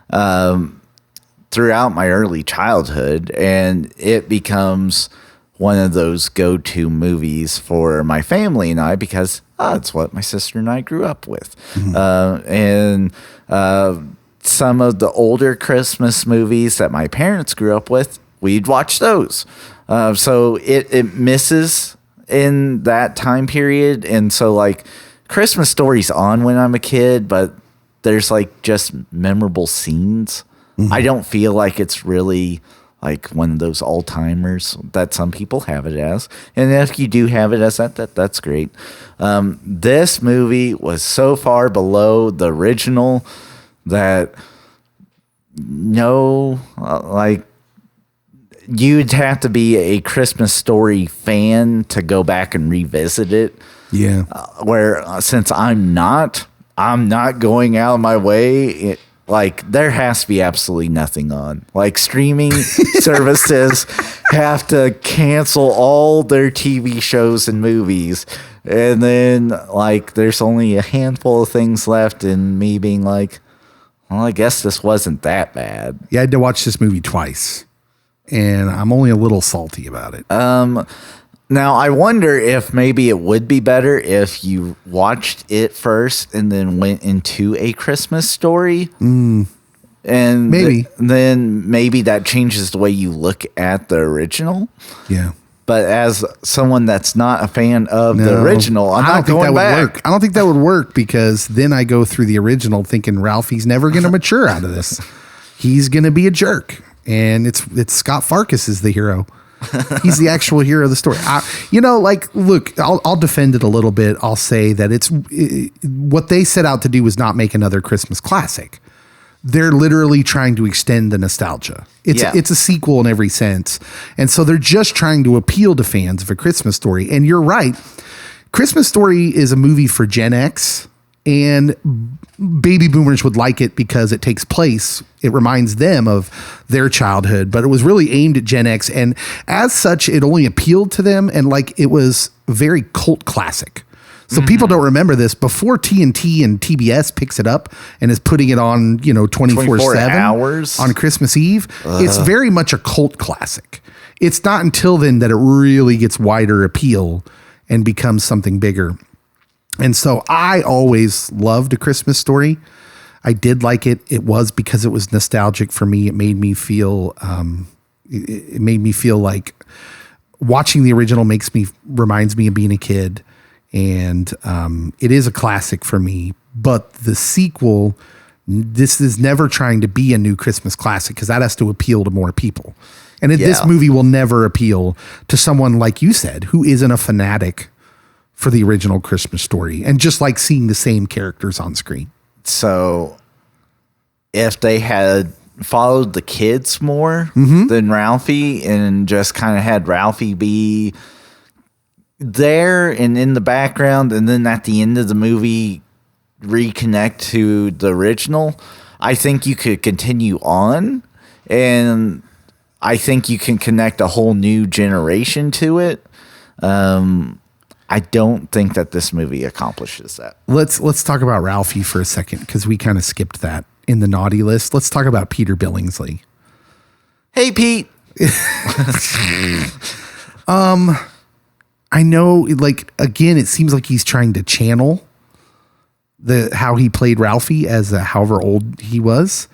throughout my early childhood. And it becomes one of those go-to movies for my family and I because it's what my sister and I grew up with. Mm-hmm. And some of the older Christmas movies that my parents grew up with, we'd watch those. So it misses in that time period. And so like Christmas Story's on when I'm a kid, but there's like just memorable scenes. Mm-hmm. I don't feel like it's really like one of those all-timers that some people have it as. And if you do have it as that's great. This movie was so far below the original that you'd have to be a Christmas Story fan to go back and revisit it. Yeah. Since I'm not going out of my way. There has to be absolutely nothing on. Like, streaming services have to cancel all their TV shows and movies. And then, there's only a handful of things left, and me being like, well, I guess this wasn't that bad. Yeah, I had to watch this movie twice, and I'm only a little salty about it. Now, I wonder if maybe it would be better if you watched it first and then went into A Christmas Story. And maybe. Then maybe that changes the way you look at the original. Yeah. But as someone that's not a fan of the original, I'm not going back. I don't think that would work because then I go through the original thinking Ralphie's never going to mature out of this. He's going to be a jerk. And it's Scott Farkas is the hero. He's the actual hero of the story. Look, I'll defend it a little bit. I'll say that what they set out to do was not make another Christmas classic. they're literally trying to extend the nostalgia. It's a sequel in every sense. And so they're just trying to appeal to fans of A Christmas Story. And you're right. Christmas Story is a movie for Gen X, and baby boomers would like it because it takes place. It reminds them of their childhood, but it was really aimed at Gen X. And as such, it only appealed to them. And like, it was very cult classic. So people don't remember this before TNT and TBS picks it up and is putting it on, 24/7 hours on Christmas Eve. It's very much a cult classic. It's not until then that it really gets wider appeal and becomes something bigger. And so I always loved A Christmas Story. I did like it. It was because it was nostalgic for me. It made me feel, like watching the original reminds me of being a kid. And it is a classic for me, but the sequel, this is never trying to be a new Christmas classic because that has to appeal to more people. And this movie will never appeal to someone, like you said, who isn't a fanatic for the original Christmas Story and just like seeing the same characters on screen. So if they had followed the kids more than Ralphie and just kind of had Ralphie be there and in the background, and then at the end of the movie reconnect to the original, I think you could continue on, and I think you can connect a whole new generation to it. I don't think that this movie accomplishes that. Let's talk about Ralphie for a second, because we kind of skipped that in the naughty list. Let's talk about Peter Billingsley. Hey, Pete. I know, like, again, it seems like he's trying to channel how he played Ralphie as however old he was.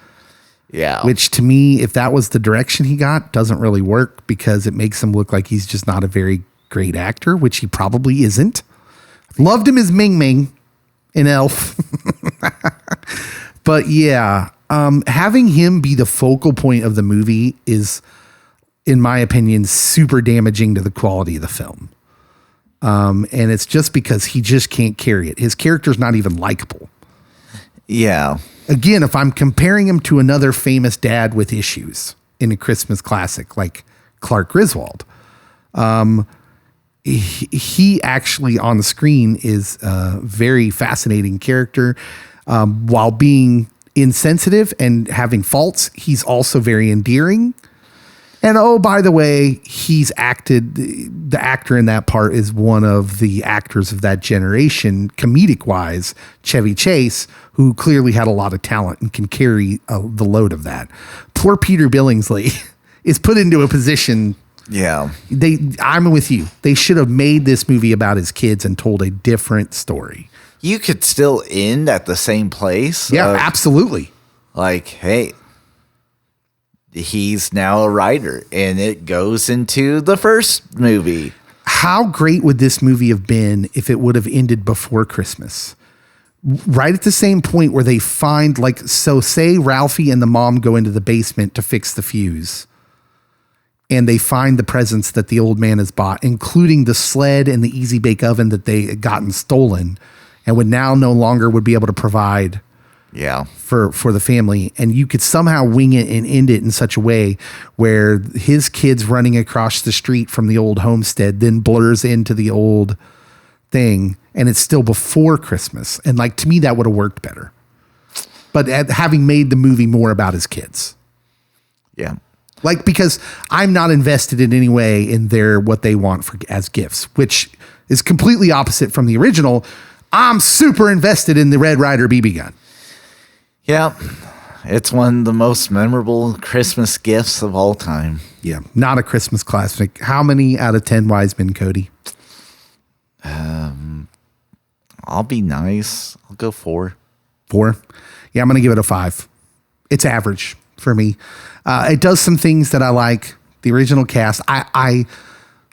Yeah. Which to me, if that was the direction he got, doesn't really work because it makes him look like he's just not a very great actor, which he probably isn't. Loved him as Ming Ming in Elf. But yeah, having him be the focal point of the movie is, in my opinion, super damaging to the quality of the film. And it's just because he just can't carry it. His character's not even likable. Yeah. Again, if I'm comparing him to another famous dad with issues in a Christmas classic like Clark Griswold, he actually on the screen is a very fascinating character. While being insensitive and having faults, he's also very endearing. And oh, by the way, the actor in that part is one of the actors of that generation, comedic wise, Chevy Chase, who clearly had a lot of talent and can carry the load of that. Poor Peter Billingsley is put into a position. Yeah. I'm with you. They should have made this movie about his kids and told a different story. You could still end at the same place. Yeah, absolutely. Like, hey, he's now a writer, and it goes into the first movie. How great would this movie have been if it would have ended before Christmas? Right at the same point where they find, say Ralphie and the mom go into the basement to fix the fuse, and they find the presents that the old man has bought, including the sled and the Easy Bake Oven that they had gotten stolen and would now no longer would be able to provide for the family. And you could somehow wing it and end it in such a way where his kids running across the street from the old homestead then blurs into the old thing, and it's still before Christmas. And to me, that would have worked better. But having made the movie more about his kids. Yeah. Because I'm not invested in any way in what they want as gifts, which is completely opposite from the original. I'm super invested in the Red Ryder BB gun. Yeah. It's one of the most memorable Christmas gifts of all time. Yeah. Not a Christmas classic. How many out of 10 wise men, Cody? I'll be nice. I'll go 4. 4? Yeah, I'm going to give it a 5. It's average for me. It does some things that I like. The original cast, I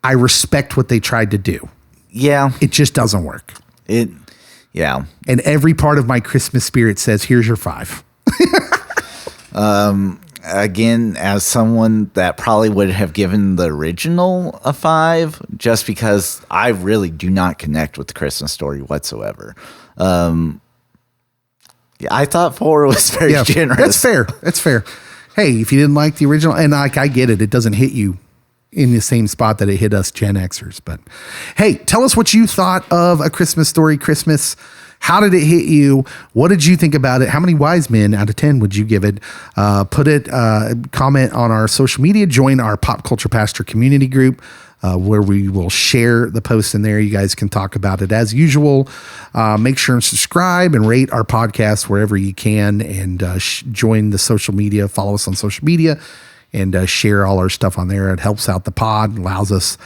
respect what they tried to do. Yeah. It just doesn't work. Yeah. And every part of my Christmas spirit says, here's your 5. Again, as someone that probably would have given the original a 5, just because I really do not connect with the Christmas Story whatsoever. Yeah, I thought 4 was very generous. That's fair. That's fair. Hey, if you didn't like the original, and like I get it, it doesn't hit you in the same spot that it hit us Gen Xers. But hey, tell us what you thought of A Christmas Story Christmas. How did it hit you? What did you think about it? How many wise men out of 10 would you give it? Comment on our social media. Join our Pop Culture Pastor community group where we will share the post in there. You guys can talk about it as usual. Make sure and subscribe and rate our podcast wherever you can, and join the social media. Follow us on social media and share all our stuff on there. It helps out the pod, allows us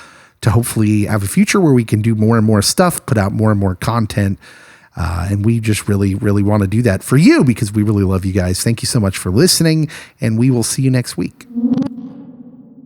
to hopefully have a future where we can do more and more stuff, put out more and more content. And we just really, really want to do that for you because we really love you guys. Thank you so much for listening, and we will see you next week.